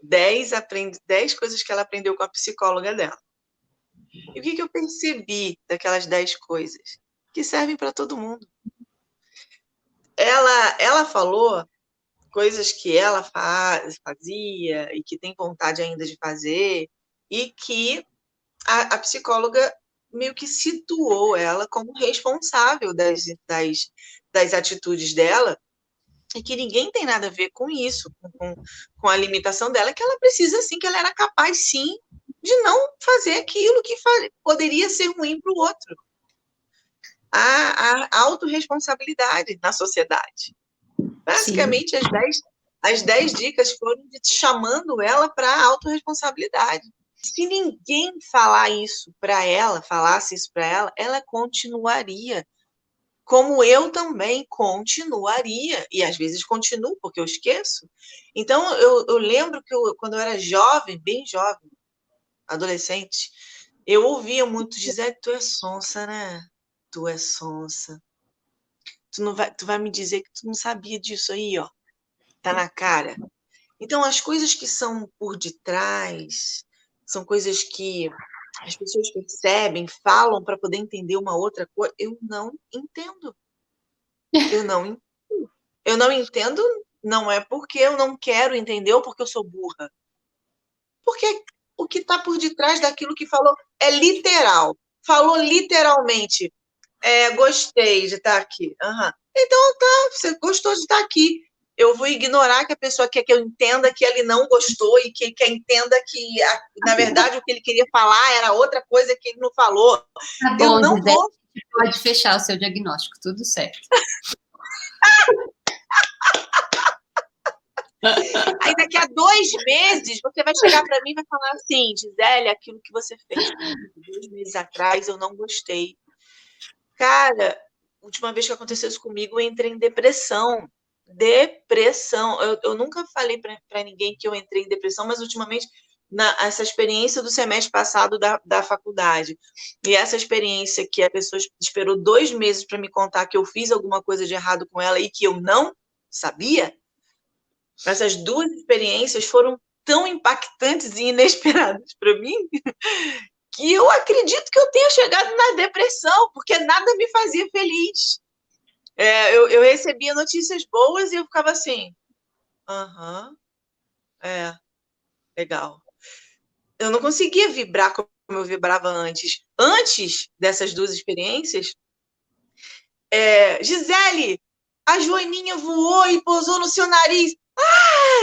10 coisas que ela aprendeu com a psicóloga dela. E o que eu percebi daquelas 10 coisas? Que servem para todo mundo. Ela falou coisas que ela fazia e que tem vontade ainda de fazer, e que a psicóloga meio que situou ela como responsável das atitudes dela, e que ninguém tem nada a ver com isso, com a limitação dela, que ela precisa sim, que ela era capaz sim de não fazer aquilo que poderia ser ruim para o outro. A autorresponsabilidade na sociedade. Basicamente, as 10 dicas foram chamando ela para a autorresponsabilidade. Se ninguém falasse isso para ela, ela continuaria. Como eu também continuaria. E às vezes continuo, porque eu esqueço. Então, eu lembro que quando eu era jovem, bem jovem, adolescente, eu ouvia muito dizer, tu é sonsa, né? Tu é sonsa. Tu vai me dizer que tu não sabia disso aí, ó. Tá na cara. Então, as coisas que são por detrás, são coisas que as pessoas percebem, falam para poder entender uma outra coisa. Eu não entendo. Eu não entendo, não é porque eu não quero entender ou porque eu sou burra. Porque o que está por detrás daquilo que falou é literal. Falou literalmente. Gostei de estar aqui. Uhum. Então, tá, você gostou de estar aqui. Eu vou ignorar que a pessoa quer que eu entenda que ele não gostou e que entenda que, na verdade, o que ele queria falar era outra coisa que ele não falou. Tá bom, eu não vou. Pode fechar o seu diagnóstico, tudo certo. Aí daqui a 2 meses você vai chegar para mim e vai falar assim, Gisele, aquilo que você fez 2 meses atrás eu não gostei. Cara, última vez que aconteceu isso comigo, eu entrei em depressão. Eu nunca falei para ninguém que eu entrei em depressão, mas ultimamente essa experiência do semestre passado da faculdade, e essa experiência que a pessoa esperou 2 meses para me contar que eu fiz alguma coisa de errado com ela e que eu não sabia, essas 2 experiências foram tão impactantes e inesperadas para mim, que eu acredito que eu tenha chegado na depressão, porque nada me fazia feliz. Eu recebia notícias boas e eu ficava assim, legal. Eu não conseguia vibrar como eu vibrava antes. Antes dessas 2 experiências, Gisele, a joaninha voou e pousou no seu nariz.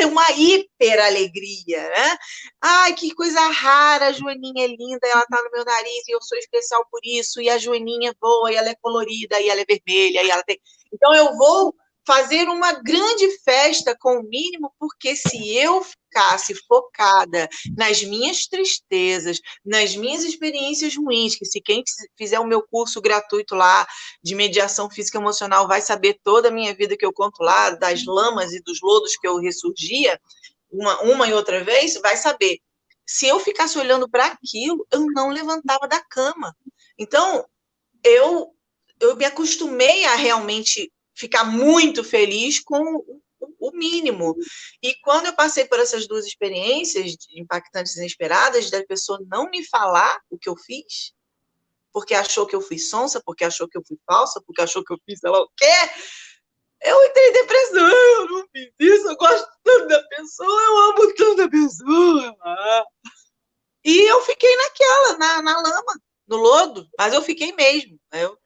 Uma hiper alegria, né? Ai, que coisa rara, a joaninha é linda, ela tá no meu nariz e eu sou especial por isso, e a joaninha voa, e ela é colorida, e ela é vermelha, e ela tem... Então eu vou fazer uma grande festa com o mínimo, porque se eu ficasse focada nas minhas tristezas, nas minhas experiências ruins, que se quem fizer o meu curso gratuito lá de mediação física e emocional vai saber toda a minha vida que eu conto lá, das lamas e dos lodos que eu ressurgia uma e outra vez, vai saber. Se eu ficasse olhando para aquilo, eu não levantava da cama. Então, eu me acostumei a realmente ficar muito feliz com o mínimo. E quando eu passei por essas 2 experiências impactantes e inesperadas, da pessoa não me falar o que eu fiz, porque achou que eu fui sonsa, porque achou que eu fui falsa, porque achou que eu fiz sei lá o quê, eu entrei em depressão. Eu não fiz isso, eu gosto tanto da pessoa, eu amo tanto a pessoa. E eu fiquei naquela, na lama, no lodo, mas eu fiquei mesmo.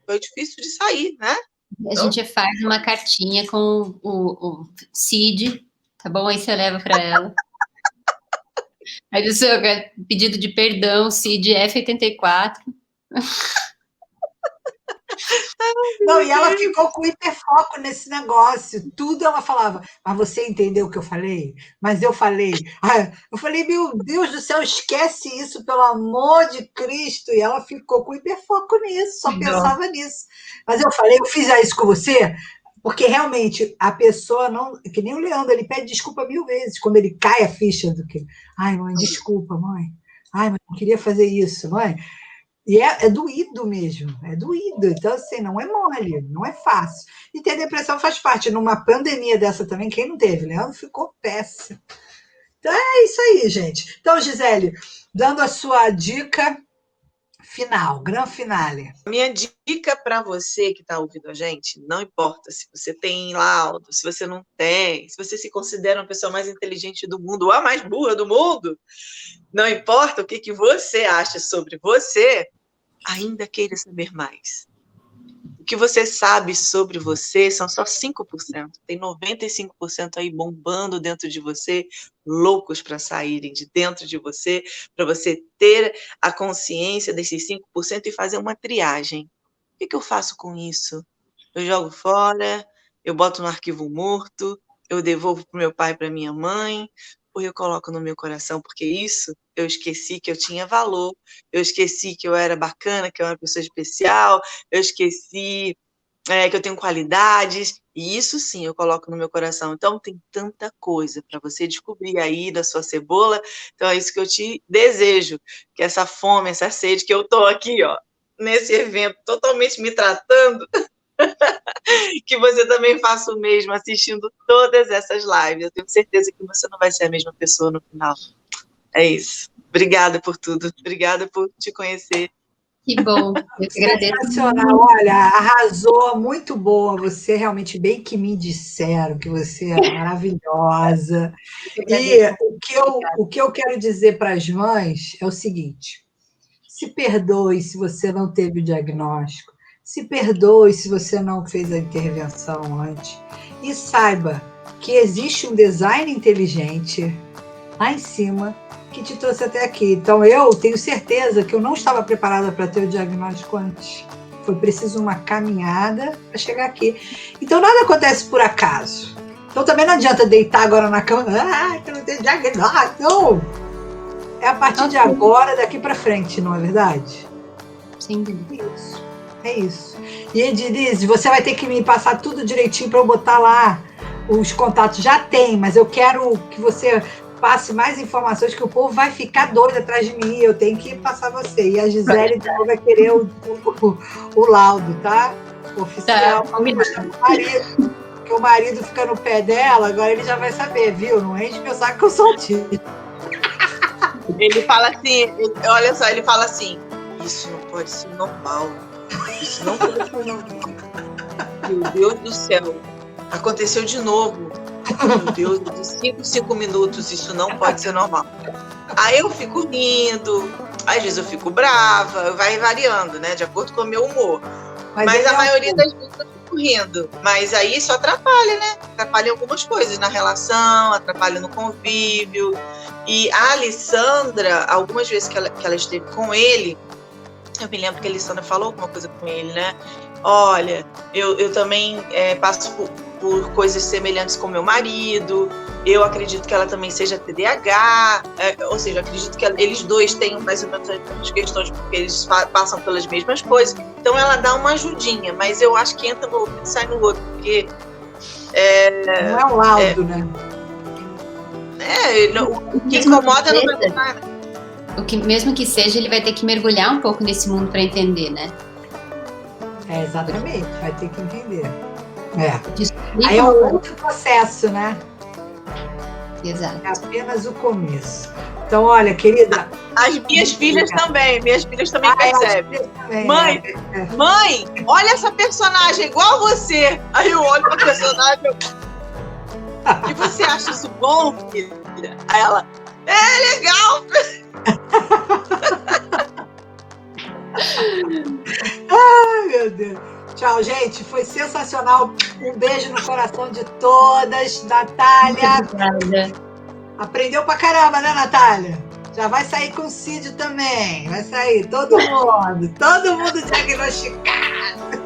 Foi difícil de sair, né? A gente faz uma cartinha com o Cid, tá bom? Aí você leva para ela. Aí o seu pedido de perdão, Cid F84. Não, e ela ficou com hiperfoco nesse negócio. Tudo ela falava. Mas você entendeu o que eu falei? Mas eu falei. Eu falei, meu Deus do céu, esquece isso, pelo amor de Cristo. E ela ficou com hiperfoco nisso, só pensava nisso. Mas eu falei, eu fiz isso com você? Porque realmente a pessoa não. Que nem o Leandro, ele pede desculpa 1000 vezes quando ele cai a ficha do que. Ai, mãe, desculpa, mãe. Ai, mas não queria fazer isso, mãe. E é doído mesmo, é doído. Então, assim, não é mole, não é fácil. E ter depressão faz parte. Numa pandemia dessa também, quem não teve? Leandro ficou péssimo. Então, é isso aí, gente. Então, Gisele, dando a sua dica final, grande finale. Minha dica para você que está ouvindo a gente, não importa se você tem laudo, se você não tem, se você se considera uma pessoa mais inteligente do mundo ou a mais burra do mundo, não importa o que você acha sobre você, ainda queira saber mais. O que você sabe sobre você são só 5%. Tem 95% aí bombando dentro de você, loucos para saírem de dentro de você, para você ter a consciência desses 5% e fazer uma triagem. O que eu faço com isso? Eu jogo fora, eu boto no arquivo morto, eu devolvo para o meu pai e para minha mãe, ou eu coloco no meu coração, porque isso eu esqueci que eu tinha valor, eu esqueci que eu era bacana, que eu era uma pessoa especial, eu esqueci que eu tenho qualidades, e isso sim eu coloco no meu coração. Então tem tanta coisa para você descobrir aí da sua cebola, então é isso que eu te desejo, que essa fome, essa sede que eu tô aqui, ó, nesse evento, totalmente me tratando, que você também faça o mesmo, assistindo todas essas lives. Eu tenho certeza que você não vai ser a mesma pessoa no final. É isso. Obrigada por tudo. Obrigada por te conhecer. Que bom. Eu que agradeço. Sensacional. Olha, arrasou, muito boa. Você realmente, bem que me disseram que você é maravilhosa. E o que eu quero dizer para as mães é o seguinte: se perdoe se você não teve o diagnóstico, se perdoe se você não fez a intervenção antes, e saiba que existe um design inteligente lá em cima que te trouxe até aqui. Então, eu tenho certeza que eu não estava preparada para ter o diagnóstico antes. Foi preciso uma caminhada para chegar aqui. Então, nada acontece por acaso. Então, também não adianta deitar agora na cama, que eu não tenho diagnóstico. Não. É a partir de agora, daqui para frente, não é verdade? Sim. É isso. E, Edilize, você vai ter que me passar tudo direitinho para eu botar lá os contatos. Já tem, mas eu quero que você passe mais informações, que o povo vai ficar doido atrás de mim. Eu tenho que passar você. E a Gisele então vai querer o laudo, tá? Oficial. Tá, combinado. Porque o marido fica no pé dela, agora ele já vai saber, viu? Não enche meu saco que eu sou autista. Ele fala assim, olha só, ele fala assim, isso não pode ser normal. Isso não pode ser normal. Meu Deus do céu. Aconteceu de novo. Meu Deus, de 5 minutos, isso não pode ser normal. Aí eu fico rindo, às vezes eu fico brava, vai variando, né? De acordo com o meu humor. Mas a maioria das vezes eu fico rindo. Mas aí isso atrapalha, né? Atrapalha algumas coisas na relação, atrapalha no convívio. E a Alessandra, algumas vezes que ela esteve com ele, eu me lembro que a Alessandra falou alguma coisa com ele, né? Olha, eu também passo por coisas semelhantes com meu marido, eu acredito que ela também seja TDAH, ou seja, acredito que eles dois tenham mais ou menos as mesmas questões, porque eles passam pelas mesmas coisas, então ela dá uma ajudinha, mas eu acho que entra no ouvido e sai no outro, porque... não é um laudo, né? O que incomoda não vai mudar. O que, mesmo que seja, ele vai ter que mergulhar um pouco nesse mundo para entender, né? Exatamente, vai ter que entender. Descobrir Aí é um outro processo, né? Exato. É apenas o começo. Então, olha, querida... As minhas filhas também percebem. Também, Mãe, olha essa personagem, igual a você. Aí eu olho pra personagem e você acha isso bom, filha? Aí ela, é legal! Ai, meu Deus. Tchau, gente. Foi sensacional. Um beijo no coração de todas. Natália. Obrigada. Aprendeu pra caramba, né, Natália? Já vai sair com o Cid também. Vai sair todo mundo. Todo mundo diagnosticado.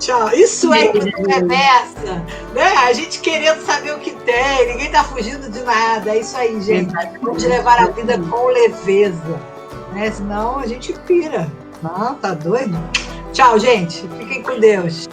Tchau. Isso é conversa, né? A gente querendo saber o que tem. Ninguém tá fugindo de nada. É isso aí, gente. Vamos levar a vida com leveza, né? Senão a gente pira. Não, tá doido? Tchau, gente. Fiquem com Deus.